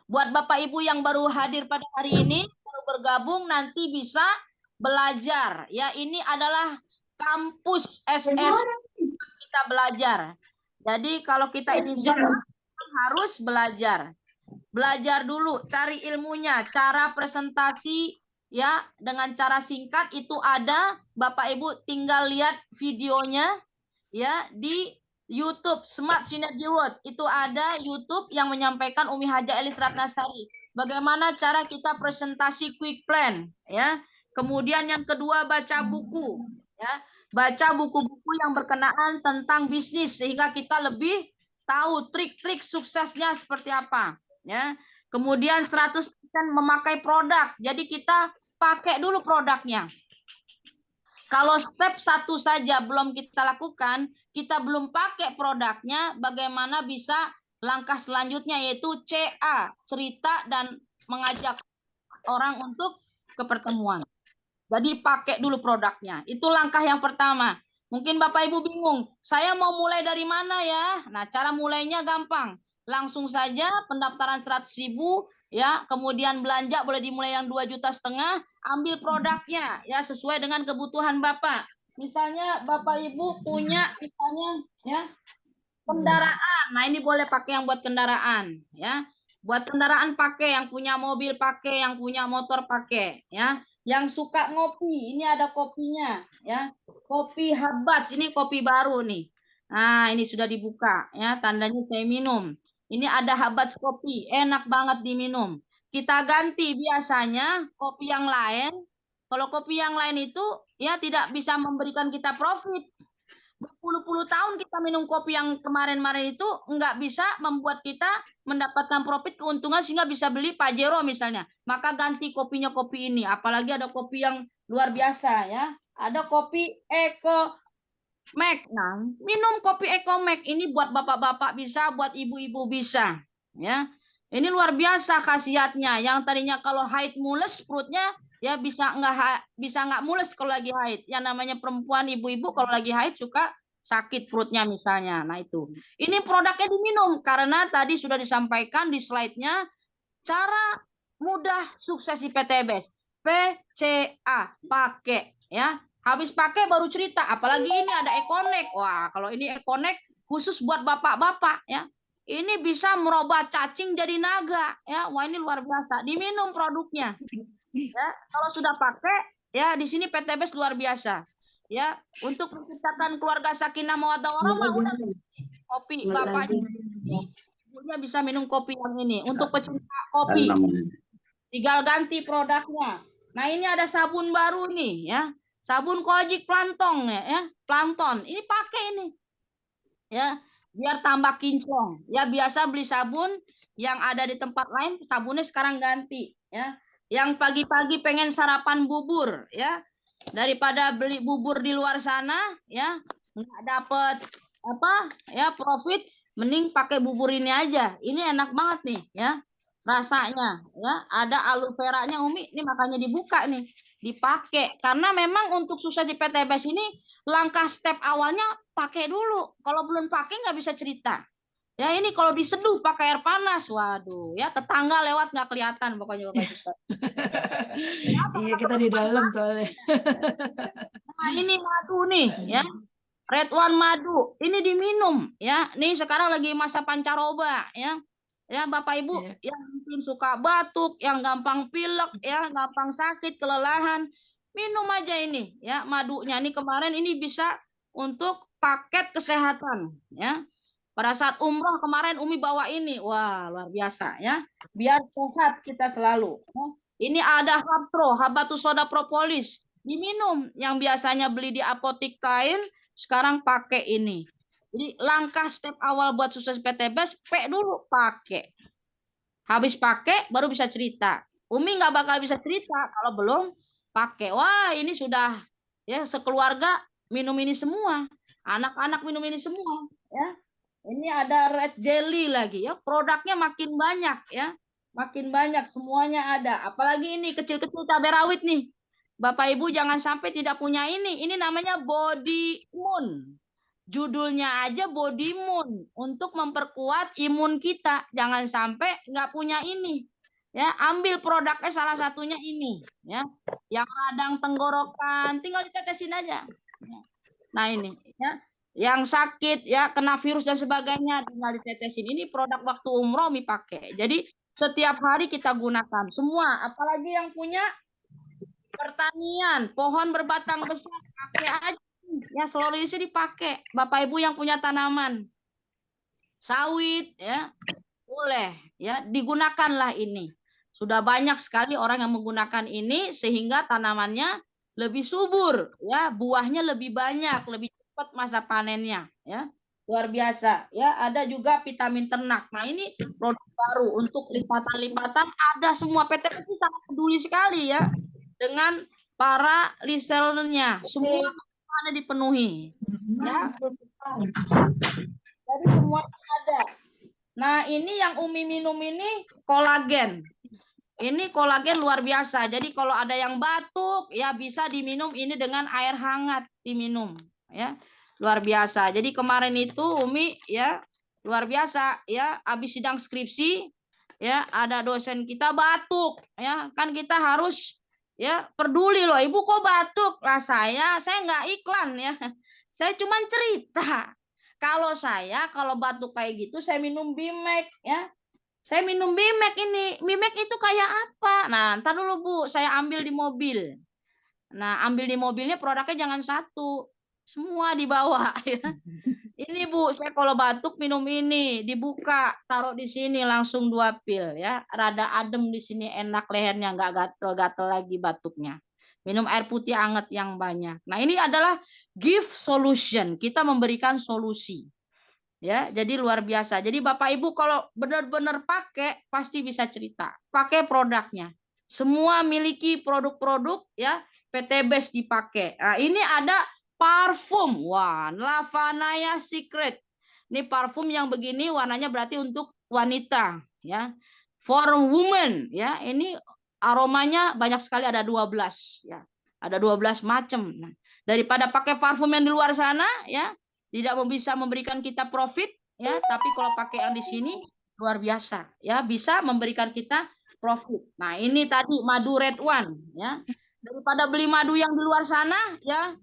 S1: Buat Bapak Ibu yang baru hadir pada hari ini, baru bergabung, nanti bisa belajar. Ya, ini adalah kampus SS kita belajar. Jadi kalau kita ini harus belajar. Belajar dulu, cari ilmunya, cara presentasi ya dengan cara singkat itu ada. Bapak Ibu tinggal lihat videonya ya di YouTube Smart Synergy World. Itu ada YouTube yang menyampaikan Umi Haja Elis Ratnasari. Bagaimana cara kita presentasi quick plan ya. Kemudian yang kedua baca buku ya. Baca buku-buku yang berkenaan tentang bisnis sehingga kita lebih tahu trik-trik suksesnya seperti apa ya. Kemudian 100% memakai produk. Jadi kita pakai dulu produknya. Kalau step 1 saja belum kita lakukan, kita belum pakai produknya, bagaimana bisa langkah selanjutnya yaitu CA, cerita dan mengajak orang untuk ke pertemuan. Jadi pakai dulu produknya. Itu langkah yang pertama. Mungkin Bapak Ibu bingung, saya mau mulai dari mana ya? Nah, cara mulainya gampang. Langsung saja pendaftaran 100.000 ya, kemudian belanja boleh dimulai yang 2,5 juta, ambil produknya ya sesuai dengan kebutuhan Bapak. Misalnya Bapak Ibu punya misalnya ya kendaraan. Nah, ini boleh pakai yang buat kendaraan ya. Buat kendaraan pakai, yang punya mobil pakai, yang punya motor pakai ya. Yang suka ngopi, ini ada kopinya ya. Kopi Habats, ini kopi baru nih. Nah, ini sudah dibuka ya, tandanya saya minum. Ini ada Habats kopi, enak banget diminum. Kita ganti biasanya kopi yang lain. Kalau kopi yang lain itu ya tidak bisa memberikan kita profit. Berpuluh-puluh tahun kita minum kopi yang kemarin-kemarin itu nggak bisa membuat kita mendapatkan profit, keuntungan sehingga bisa beli Pajero misalnya. Maka ganti kopinya kopi ini. Apalagi ada kopi yang luar biasa ya. Ada kopi Eco Mac. Nah, minum kopi Eco Mac ini buat bapak-bapak bisa, buat ibu-ibu bisa. Ya, ini luar biasa khasiatnya. Yang tadinya kalau haid mules perutnya ya bisa nggak mules kalau lagi haid. Yang namanya perempuan ibu-ibu kalau lagi haid suka sakit perutnya misalnya. Nah itu. Ini produknya diminum karena tadi sudah disampaikan di slide-nya cara mudah sukses di PTBS. PCA, pakai ya. Habis pakai baru cerita, apalagi ini ada Econek. Wah, kalau ini Econek khusus buat bapak-bapak ya. Ini bisa merubah cacing jadi naga ya. Wah, ini luar biasa. Diminum produknya. Ya, kalau sudah pakai ya di sini PTBS luar biasa. Ya, untuk menciptakan keluarga sakinah mawaddah warahmah udah Kopi, bapaknya, ibunya bisa minum kopi yang ini. Untuk pecinta kopi, tinggal ganti produknya. Nah, ini ada sabun baru nih ya. Sabun Kojic Plankton ya, Plankton. Ini pakai ini. Ya, biar tambah kinclong. Ya, biasa beli sabun yang ada di tempat lain, sabunnya sekarang ganti ya. Yang pagi-pagi pengen sarapan bubur ya. Daripada beli bubur di luar sana ya, nggak dapet apa ya profit, mending pakai bubur ini aja. Ini enak banget nih ya. Rasanya ya, ada aloe veranya Umi, ini makanya dibuka nih, dipakai karena memang untuk sukses di PTBS ini langkah step awalnya pakai dulu. Kalau belum pakai nggak bisa cerita. Ya ini kalau diseduh pakai air panas, waduh ya tetangga lewat nggak kelihatan pokoknya Bapak Ustaz.
S4: Iya, kita di dalam soalnya.
S1: Nah ini madu nih ya. Red One madu, ini diminum ya. Nih sekarang lagi masa pancaroba ya. Ya Bapak Ibu yang mungkin suka batuk, yang gampang pilek, ya gampang sakit, kelelahan, minum aja ini ya madunya. Ini kemarin ini bisa untuk paket kesehatan ya. Pada saat umroh kemarin Umi bawa ini, wah luar biasa ya. Biar sehat kita selalu. Ya. Ini ada Hapsro, Habatus Soda Propolis, diminum. Yang biasanya beli di apotik kain, sekarang pakai ini. Jadi langkah step awal buat sukses PTBS, dulu pakai. Habis pakai baru bisa cerita. Umi nggak bakal bisa cerita kalau belum pakai. Wah ini sudah ya sekeluarga minum ini semua. Anak-anak minum ini semua. Ya. Ini ada red jelly lagi ya. Produknya makin banyak ya. Makin banyak semuanya ada. Apalagi ini kecil-kecil cabai rawit nih. Bapak Ibu jangan sampai tidak punya ini. Ini namanya Body Moon. Judulnya aja Body Moon untuk memperkuat imun kita. Jangan sampai nggak punya ini. Ya, ambil produknya salah satunya ini. Ya, yang radang tenggorokan tinggal ditetesin aja. Nah ini, ya, yang sakit ya kena virus dan sebagainya tinggal ditetesin. Ini produk waktu umroh Mi pakai. Jadi setiap hari kita gunakan semua. Apalagi yang punya pertanian, pohon berbatang besar, pakai aja. Ya seluruh Indonesia dipakai. Bapak Ibu yang punya tanaman sawit ya boleh ya digunakanlah ini. Sudah banyak sekali orang yang menggunakan ini sehingga tanamannya lebih subur ya, buahnya lebih banyak, lebih cepat masa panennya ya. Luar biasa ya. Ada juga vitamin ternak. Nah ini produk baru untuk lipatan-lipatan ada semua. PT ini sangat peduli sekali ya dengan para resellernya. Semua dipenuhi ya. Jadi semuanya ada. Nah ini yang Umi minum ini kolagen. Ini kolagen luar biasa. Jadi kalau ada yang batuk ya bisa diminum ini dengan air hangat diminum ya. Luar biasa. Jadi kemarin itu Umi ya luar biasa ya, habis sidang skripsi ya ada dosen kita batuk ya. Kan kita harus ya peduli loh, Ibu kok batuk? Lah saya nggak iklan ya. Saya cuma cerita. Kalau batuk kayak gitu saya minum Bimek ya. Saya minum Bimek ini. Bimek itu kayak apa? Nah, ntar dulu Bu, saya ambil di mobil. Nah, ambil di mobilnya produknya jangan satu. Semua dibawa ya. Ini Bu, saya kalau batuk minum ini, dibuka, taruh di sini langsung 2 pil ya. Rada adem di sini, enak lehernya, nggak gatel-gatel lagi batuknya. Minum air putih hangat yang banyak. Nah, ini adalah give solution. Kita memberikan solusi. Ya, jadi luar biasa. Jadi Bapak Ibu kalau benar-benar pakai pasti bisa cerita. Pakai produknya. Semua miliki produk-produk ya, PTBS dipakai. Nah, ini ada parfum. Wah, Lavanaya Secret. Ini parfum yang begini warnanya berarti untuk wanita ya. For women ya. Ini aromanya banyak sekali, ada 12 ya. Ada 12 macam. Nah, daripada pakai parfum yang di luar sana ya, tidak bisa memberikan kita profit ya, tapi kalau pakai yang di sini luar biasa ya, bisa memberikan kita profit. Nah, ini tadi madu Red One ya. Daripada beli madu yang di luar sana ya,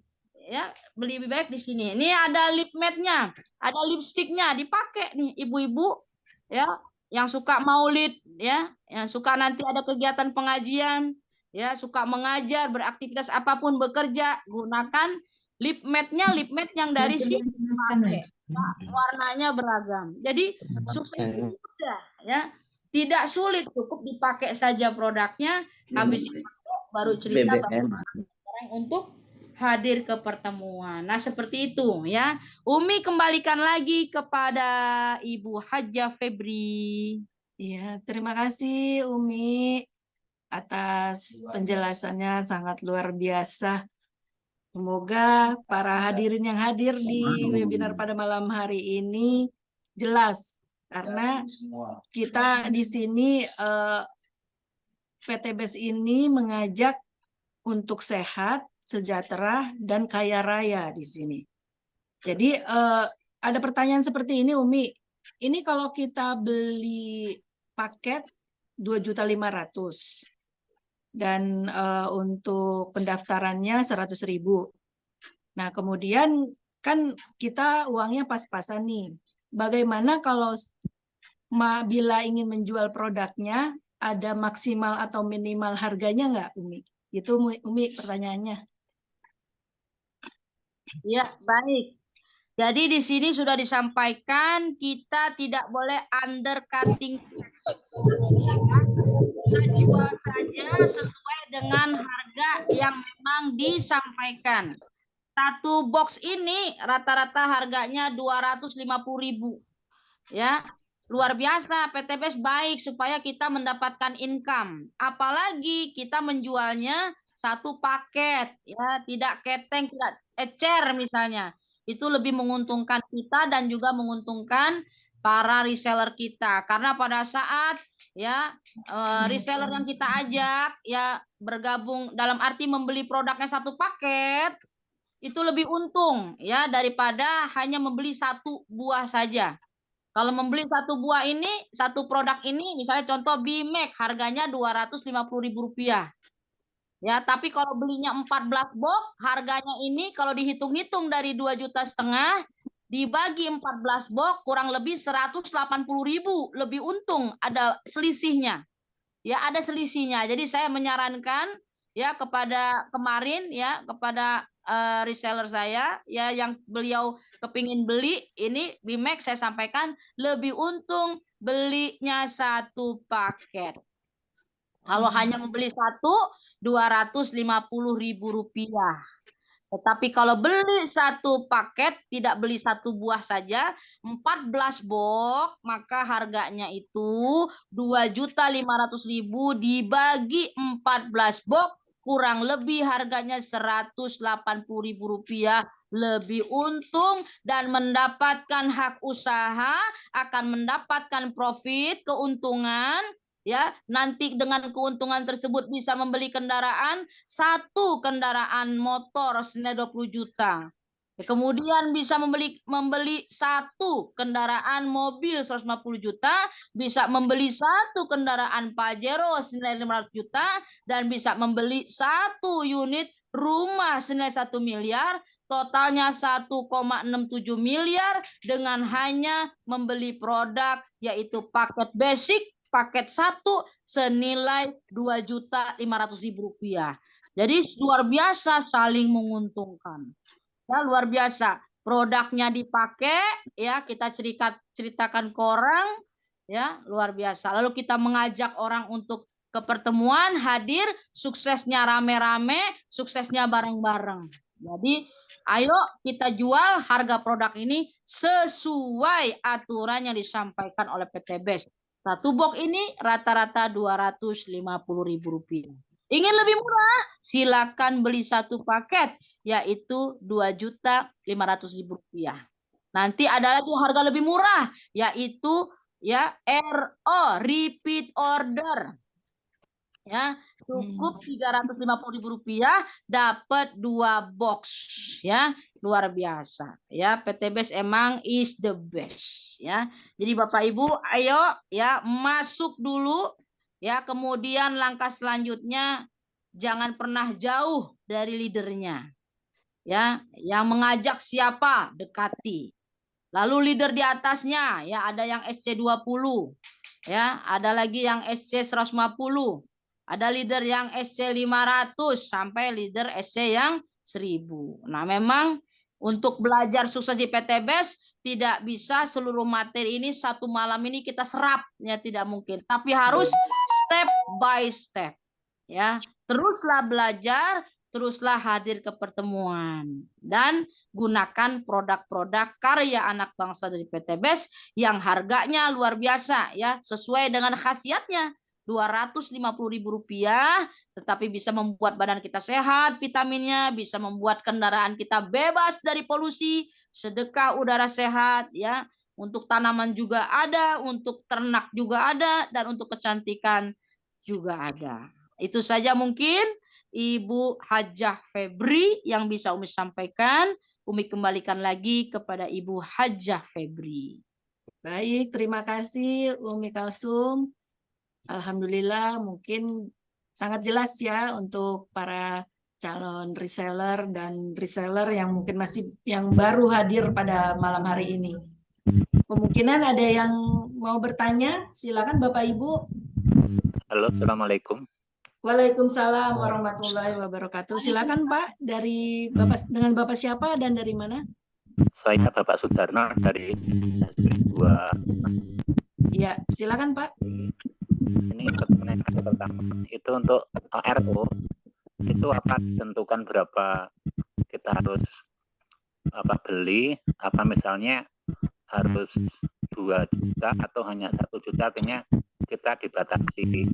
S1: beli lebih baik di sini. Ini ada lip matte-nya, ada lipstiknya, dipakai nih ibu-ibu ya yang suka maulid ya, yang suka nanti ada kegiatan pengajian ya, suka mengajar, beraktivitas apapun, bekerja, gunakan Lip matte yang dari sini pakai. Warnanya beragam. Jadi sukses itu mudah ya. Tidak sulit, cukup dipakai saja produknya, habis itu baru cerita orang untuk hadir ke pertemuan. Nah, seperti itu ya. Umi kembalikan lagi kepada Ibu Hajah Febri.
S4: Ya, terima kasih Umi atas penjelasannya sangat luar biasa. Semoga para hadirin yang hadir di webinar pada malam hari ini jelas karena kita di sini PTBS ini mengajak untuk sehat, sejahtera, dan kaya raya di sini. Jadi ada pertanyaan seperti ini Umi. Ini kalau kita beli paket 2.500.000 dan untuk pendaftarannya 100.000. Nah, kemudian kan kita uangnya pas-pasan nih. Bagaimana kalau bila ingin menjual produknya ada maksimal atau minimal harganya nggak, Umi? Itu Umi pertanyaannya.
S1: Ya, baik. Jadi di sini sudah disampaikan kita tidak boleh undercutting. Kita jual saja sesuai dengan harga yang memang disampaikan. Satu box ini rata-rata harganya 250.000. Ya, luar biasa. PTBS baik supaya kita mendapatkan income. Apalagi kita menjualnya satu paket, ya, tidak keteng, tidak ecer misalnya. Itu lebih menguntungkan kita dan juga menguntungkan para reseller kita. Karena pada saat ya reseller yang kita ajak ya bergabung dalam arti membeli produknya satu paket, itu lebih untung ya daripada hanya membeli satu buah saja. Kalau membeli satu buah ini, satu produk ini, misalnya contoh Bimek, harganya Rp250.000. Ya, tapi kalau belinya 14 box, harganya ini kalau dihitung-hitung dari 2,5 juta, dibagi 14 box, kurang lebih 180.000, lebih untung, ada selisihnya. Ya, ada selisihnya. Jadi saya menyarankan ya kepada kemarin ya kepada reseller saya ya yang beliau kepingin beli ini Bimek, saya sampaikan lebih untung belinya satu paket. Kalau hanya membeli satu, Rp250.000. Tetapi kalau beli satu paket, tidak beli satu buah saja, 14 box, maka harganya itu Rp2.500.000 dibagi 14 box, kurang lebih harganya Rp180.000, lebih untung dan mendapatkan hak usaha, akan mendapatkan profit, keuntungan. Ya, nanti dengan keuntungan tersebut bisa membeli kendaraan, satu kendaraan motor senilai 20 juta. Kemudian bisa membeli satu kendaraan mobil 150 juta, bisa membeli satu kendaraan Pajero senilai 500 juta, dan bisa membeli satu unit rumah senilai 1 miliar, totalnya 1,67 miliar dengan hanya membeli produk yaitu paket basic, paket satu senilai Rp2.500.000. Jadi luar biasa saling menguntungkan. Ya, luar biasa. Produknya dipakai, ya kita ceritakan ke orang, ya luar biasa. Lalu kita mengajak orang untuk ke pertemuan, hadir, suksesnya rame-rame, suksesnya bareng-bareng. Jadi ayo kita jual harga produk ini sesuai aturan yang disampaikan oleh PTBS. Satu box ini rata-rata Rp250.000. Ingin lebih murah? Silakan beli satu paket, yaitu Rp2.500.000. Nanti ada lagi harga lebih murah, yaitu ya RO, repeat order. Ya, cukup Rp350.000 dapat 2 box, ya. Luar biasa. Ya, PTBS emang is the best, ya. Jadi Bapak Ibu, ayo ya masuk dulu ya, kemudian langkah selanjutnya jangan pernah jauh dari leadernya. Ya, yang mengajak siapa? Dekati. Lalu leader di atasnya ya ada yang SC20. Ya, ada lagi yang SC150. Ada leader yang SC500 sampai leader SC yang 1.000. Nah, memang untuk belajar sukses di PTBS tidak bisa seluruh materi ini satu malam ini kita serap, ya tidak mungkin. Tapi harus step by step, ya. Teruslah belajar, teruslah hadir ke pertemuan, dan gunakan produk-produk karya anak bangsa dari PTBS yang harganya luar biasa, ya, sesuai dengan khasiatnya. Rp250.000, tetapi bisa membuat badan kita sehat, vitaminnya bisa membuat kendaraan kita bebas dari polusi, sedekah udara sehat, ya. Untuk tanaman juga ada, untuk ternak juga ada, dan untuk kecantikan juga ada. Itu saja mungkin Ibu Hajah Febri yang bisa Umi sampaikan. Umi kembalikan lagi kepada Ibu Hajah Febri.
S4: Baik, terima kasih Umi Kalsum. Alhamdulillah mungkin sangat jelas ya untuk para calon reseller dan reseller yang mungkin masih yang baru hadir pada malam hari ini. Kemungkinan ada yang mau bertanya, silakan Bapak Ibu.
S9: Halo, Assalamualaikum.
S4: Waalaikumsalam warahmatullahi wabarakatuh. Silakan Pak, dari Bapak dengan Bapak siapa dan dari mana?
S9: Saya Bapak Sudarno dari S2.
S4: Ya, silakan Pak.
S9: Ini pertanyaan pertama, itu untuk RO, itu apa ditentukan berapa kita harus beli, apa misalnya harus 2 juta atau hanya 1 juta, artinya kita dibatasi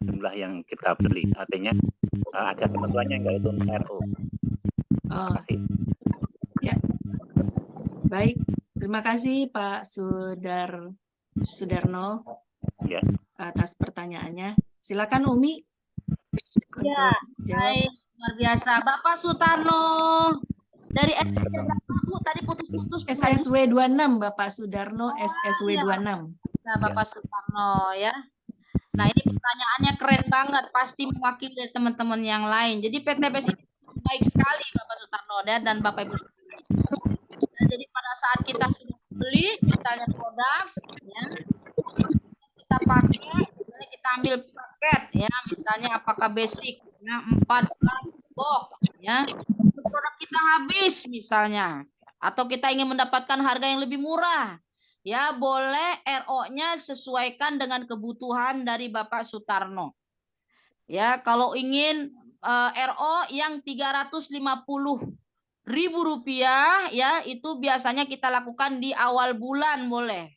S9: jumlah yang kita beli, artinya ada ketentuannya enggak itu untuk RO? Terima kasih.
S4: Ya. Baik, terima kasih Pak Sudarno.
S9: Ya.
S4: Atas pertanyaannya. Silakan Umi.
S1: Ya, baik, luar biasa. Bapak Sutarno dari SSW berapa Bu? Tadi putus-putus.
S4: SSW 26 Bapak Sudarno, SSW 26.
S1: Nah, Bapak Sutarno ya. Nah, ini pertanyaannya keren banget, pasti mewakili dari teman-teman yang lain. Jadi PTBS ini baik sekali Bapak Sutarno dan Bapak Ibu. Nah, jadi pada saat kita sudah beli misalnya produk, ya, kita pakai, misalnya kita ambil paket, ya, misalnya apakah basic, ya, 14 box, ya, produk kita habis misalnya, atau kita ingin mendapatkan harga yang lebih murah, ya, boleh RO-nya sesuaikan dengan kebutuhan dari Bapak Sutarno. Ya, kalau ingin RO yang Rp350.000, ya, itu biasanya kita lakukan di awal bulan boleh.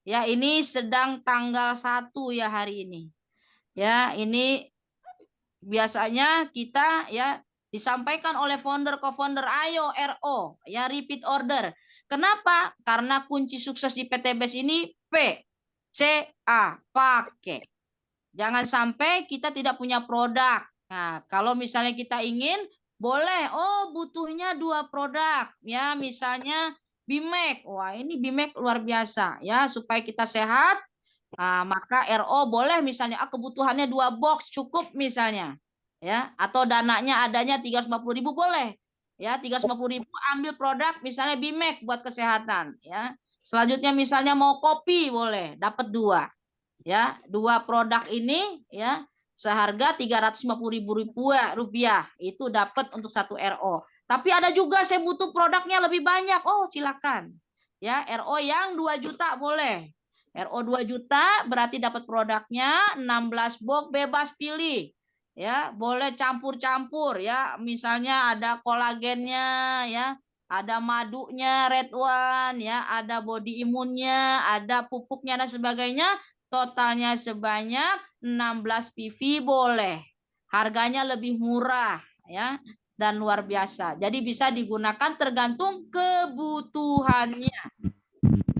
S1: Ya, ini sedang tanggal 1 ya hari ini. Ya, ini biasanya kita ya disampaikan oleh founder co-founder, ayo RO, ya, repeat order. Kenapa? Karena kunci sukses di PTBS ini PCA, pakai. Jangan sampai kita tidak punya produk. Nah, kalau misalnya kita ingin, boleh, butuhnya 2 produk, ya, misalnya Bimek. Wah, ini Bimek luar biasa, ya, supaya kita sehat. Nah, maka RO boleh misalnya, kebutuhannya 2 box cukup misalnya, ya, atau dananya adanya 350.000 boleh, ya, 350.000 ambil produk misalnya Bimek buat kesehatan, ya. Selanjutnya misalnya mau kopi boleh, dapat 2, ya, 2 produk ini, ya, seharga Rp350.000 itu dapat untuk 1 RO. Tapi ada juga saya butuh produknya lebih banyak. Silakan. Ya, RO yang 2 juta boleh. RO 2 juta berarti dapat produknya 16 box, bebas pilih. Ya, boleh campur-campur, ya. Misalnya ada kolagennya, ya. Ada madunya, red one, ya, ada body imunnya, ada pupuknya dan sebagainya. Totalnya sebanyak 16 PV boleh. Harganya lebih murah, ya, dan luar biasa. Jadi bisa digunakan tergantung kebutuhannya.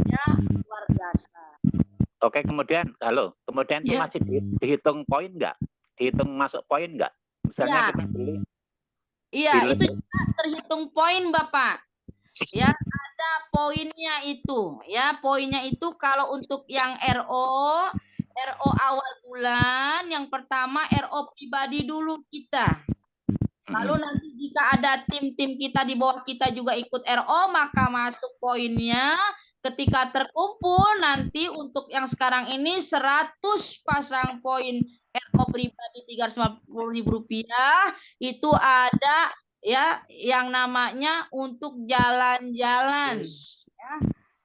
S1: Ya, luar biasa.
S9: Oke, kemudian kemudian itu masih dihitung poin nggak? Dihitung masuk poin nggak? Misalnya kita beli.
S1: Iya, itu juga terhitung poin, Bapak. Ya, ada poinnya itu, ya, poinnya itu kalau untuk yang RO awal bulan, yang pertama RO pribadi dulu kita. Lalu nanti jika ada tim-tim kita di bawah kita juga ikut RO, maka masuk poinnya. Ketika terkumpul nanti untuk yang sekarang ini 100 pasang poin RO pribadi Rp350.000, itu ada ya yang namanya untuk jalan-jalan. Ya.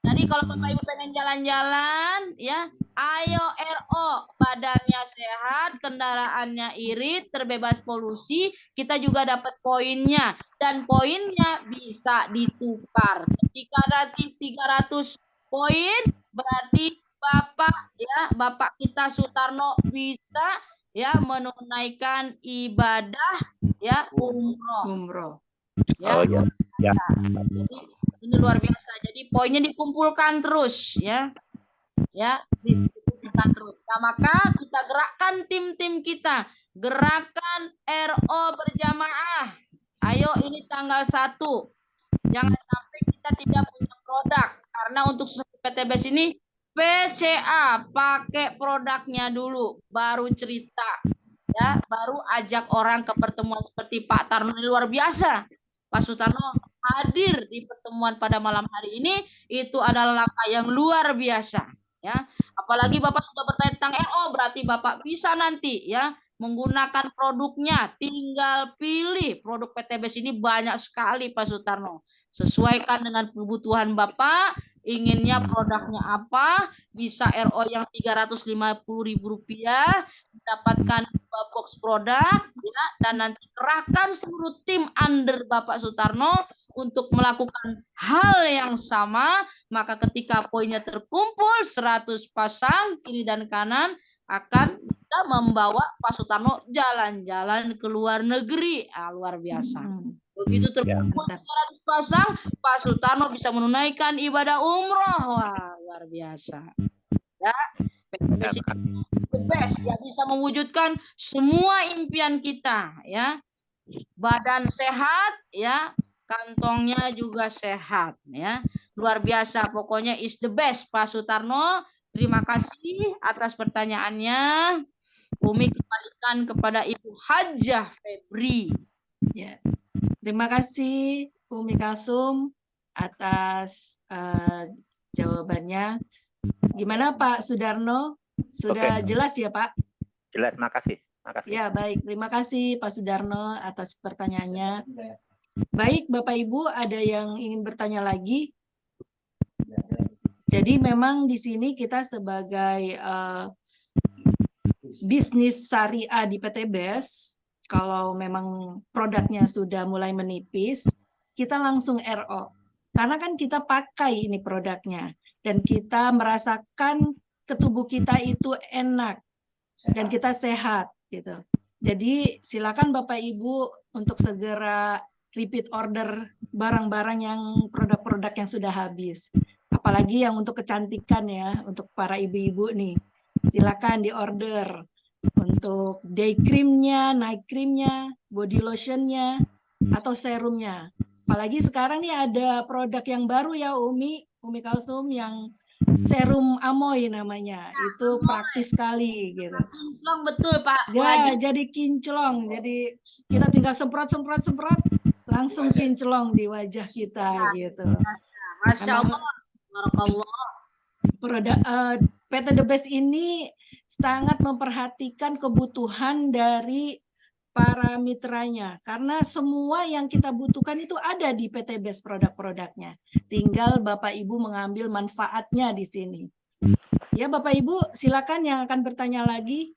S1: Jadi kalau Bapak Ibu pengen jalan-jalan, ya, ayo RO, badannya sehat, kendaraannya irit, terbebas polusi, kita juga dapat poinnya. Dan poinnya bisa ditukar. Ketika nanti 300 poin, berarti Bapak kita Sutarno bisa ya menunaikan ibadah ya umroh. Ya.
S9: Oh ya. Ya.
S1: Jadi ini luar biasa. Jadi poinnya dikumpulkan terus ya. Ya, dikumpulkan terus. Nah, maka kita gerakkan tim-tim kita. Gerakan RO berjamaah. Ayo ini tanggal 1. Jangan sampai kita tidak punya produk karena untuk PTBS ini PCA, pakai produknya dulu baru cerita. Ya, baru ajak orang ke pertemuan seperti Pak Tarno ini luar biasa. Pak Sutarno hadir di pertemuan pada malam hari ini itu adalah langkah yang luar biasa ya. Apalagi Bapak sudah bertanya tentang berarti Bapak bisa nanti ya menggunakan produknya, tinggal pilih produk PTBS ini banyak sekali Pak Sutarno. Sesuaikan dengan kebutuhan Bapak, inginnya produknya apa, bisa RO yang Rp350.000, mendapatkan 2 box produk ya, dan nanti kerahkan seluruh tim under Bapak Sutarno untuk melakukan hal yang sama, maka ketika poinnya terkumpul 100 pasang kiri dan kanan akan bisa membawa Pak Sutarno jalan-jalan ke luar negeri. Luar biasa. Begitu terkumpul 300 pasang, Pak Sutarno bisa menunaikan ibadah umroh. Wah, luar biasa. Ya, PTBS ini the best ya, bisa mewujudkan semua impian kita ya. Badan sehat ya, kantongnya juga sehat ya. Luar biasa, pokoknya is the best Pak Sutarno. Terima kasih atas pertanyaannya. Umi kembalikan kepada Ibu Hajah Febri.
S4: Ya. Terima kasih Umi Kalsum atas jawabannya. Gimana Pak Sudarno? Sudah jelas ya Pak?
S9: Jelas, makasih.
S4: Ya, baik. Terima kasih Pak Sudarno atas pertanyaannya. Baik, Bapak Ibu, ada yang ingin bertanya lagi? Jadi memang di sini kita sebagai bisnis syariah di PTBS, kalau memang produknya sudah mulai menipis, kita langsung RO. Karena kan kita pakai ini produknya. Dan kita merasakan ke tubuh kita itu enak. Dan kita sehat. Gitu. Jadi silakan Bapak Ibu untuk segera repeat order barang-barang yang produk-produk yang sudah habis. Apalagi yang untuk kecantikan ya, untuk para ibu-ibu nih. Silakan diorder untuk day creamnya, night creamnya, body lotionnya, atau serumnya. Apalagi sekarang nih ada produk yang baru ya Umi Kalsum yang serum amoy namanya. Itu praktis sekali gitu.
S1: Kinclong betul Pak.
S4: Ya, jadi kinclong. Jadi kita tinggal semprot langsung kinclong di wajah kita gitu.
S1: Masya Allah.
S4: Produk PT The Best ini sangat memperhatikan kebutuhan dari para mitranya karena semua yang kita butuhkan itu ada di PT Best produk-produknya. Tinggal Bapak Ibu mengambil manfaatnya di sini. Ya Bapak Ibu, silakan yang akan bertanya lagi.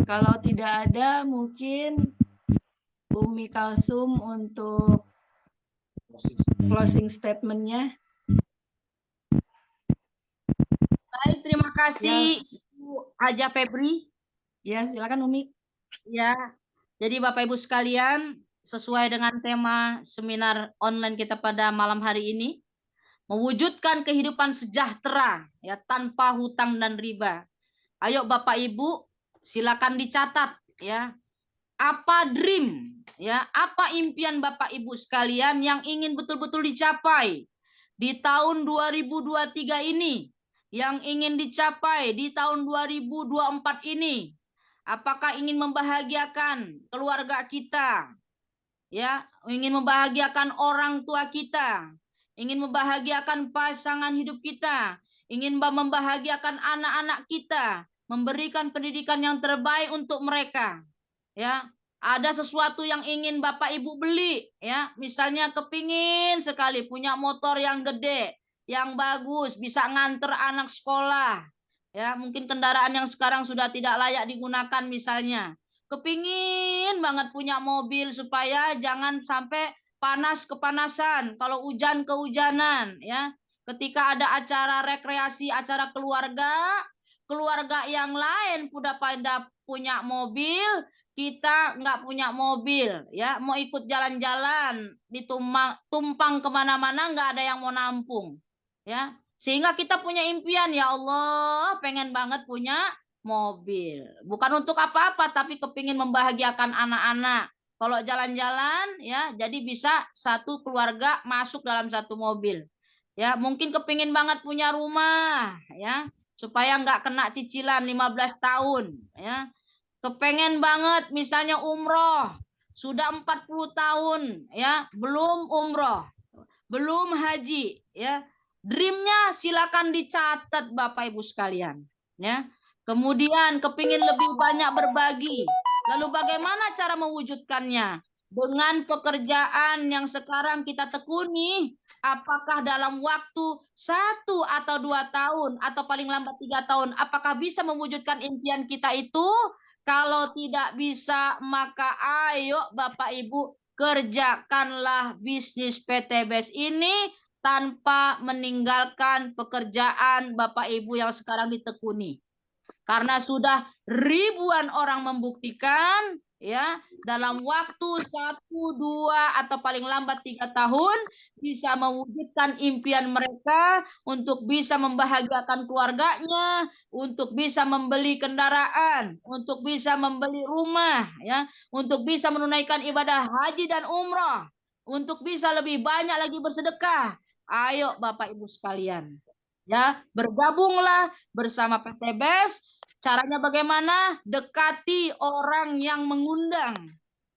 S4: Kalau tidak ada, mungkin Umi Kalsum untuk closing statement-nya.
S1: Baik, terima kasih Ibu Hajah Febri.
S4: Ya, silakan Umi.
S1: Ya, jadi Bapak Ibu sekalian, sesuai dengan tema seminar online kita pada malam hari ini, mewujudkan kehidupan sejahtera ya tanpa hutang dan riba. Ayo Bapak Ibu, silakan dicatat ya. Apa dream ya, apa impian Bapak Ibu sekalian yang ingin betul-betul dicapai di tahun 2023 ini, yang ingin dicapai di tahun 2024 ini. Apakah ingin membahagiakan keluarga kita? Ya, ingin membahagiakan orang tua kita, ingin membahagiakan pasangan hidup kita, ingin membahagiakan anak-anak kita, memberikan pendidikan yang terbaik untuk mereka. Ya, ada sesuatu yang ingin Bapak Ibu beli, ya, misalnya kepingin sekali punya motor yang gede, yang bagus, bisa nganter anak sekolah. Ya, mungkin kendaraan yang sekarang sudah tidak layak digunakan misalnya. Kepingin banget punya mobil supaya jangan sampai panas kepanasan, kalau hujan kehujanan, ya. Ketika ada acara rekreasi, acara keluarga yang lain udah pada punya mobil, kita nggak punya mobil, ya, mau ikut jalan-jalan, tumpang kemana-mana, nggak ada yang mau nampung, ya, sehingga kita punya impian, ya Allah, pengen banget punya mobil, bukan untuk apa-apa, tapi kepingin membahagiakan anak-anak. Kalau jalan-jalan, ya, jadi bisa satu keluarga masuk dalam satu mobil, ya, mungkin kepingin banget punya rumah, ya, supaya nggak kena cicilan 15 tahun, ya. Kepengen banget misalnya umroh, sudah 40 tahun, ya, belum umroh, belum haji, ya. Dreamnya silakan dicatat Bapak Ibu sekalian, ya. Kemudian kepingin lebih banyak berbagi. Lalu bagaimana cara mewujudkannya? Dengan pekerjaan yang sekarang kita tekuni, apakah dalam waktu 1 atau 2 tahun atau paling lambat 3 tahun, apakah bisa mewujudkan impian kita itu? Kalau tidak bisa, maka ayo Bapak Ibu kerjakanlah bisnis PTBS ini tanpa meninggalkan pekerjaan Bapak Ibu yang sekarang ditekuni. Karena sudah ribuan orang membuktikan, ya, dalam waktu 1, 2 atau paling lambat 3 tahun bisa mewujudkan impian mereka untuk bisa membahagiakan keluarganya, untuk bisa membeli kendaraan, untuk bisa membeli rumah, ya, untuk bisa menunaikan ibadah haji dan umroh, untuk bisa lebih banyak lagi bersedekah. Ayo Bapak Ibu sekalian, ya, bergabunglah bersama PTBS. Caranya bagaimana? Dekati orang yang mengundang,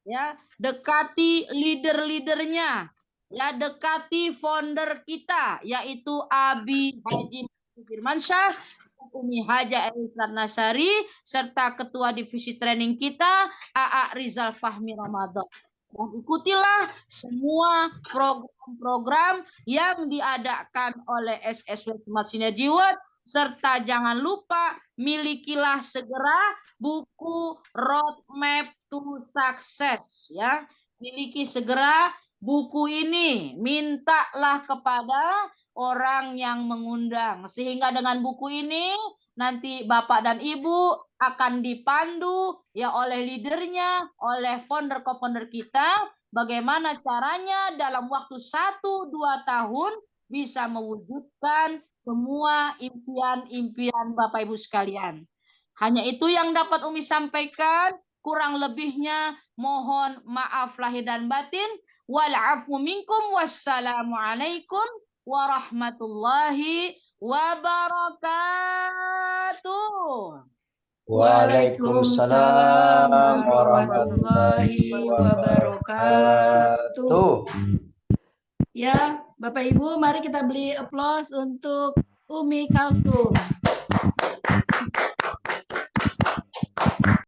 S1: ya, dekati leader-leadernya, ya, dekati founder kita, yaitu Abi Haji Firmansyah, Umi Haja Elisar Nasari, serta Ketua Divisi Training kita, AA Rizal Fahmi Ramadan. Dan ikutilah semua program-program yang diadakan oleh SSW Smart Synergy World, serta jangan lupa milikilah segera buku Roadmap to Success, ya. Miliki segera buku ini, mintalah kepada orang yang mengundang, sehingga dengan buku ini nanti Bapak dan Ibu akan dipandu, ya, oleh leadernya, oleh founder co-founder kita, bagaimana caranya dalam waktu 1-2 tahun bisa mewujudkan semua impian-impian Bapak Ibu sekalian. Hanya itu yang dapat Umi sampaikan, kurang lebihnya mohon maaf lahir dan batin. Wal-afu minkum, wassalamualaikum warahmatullahi wabarakatuh.
S2: Waalaikumsalam warahmatullahi wabarakatuh.
S4: Ya, Bapak Ibu, mari kita beri aplaus untuk Umi Kalsum.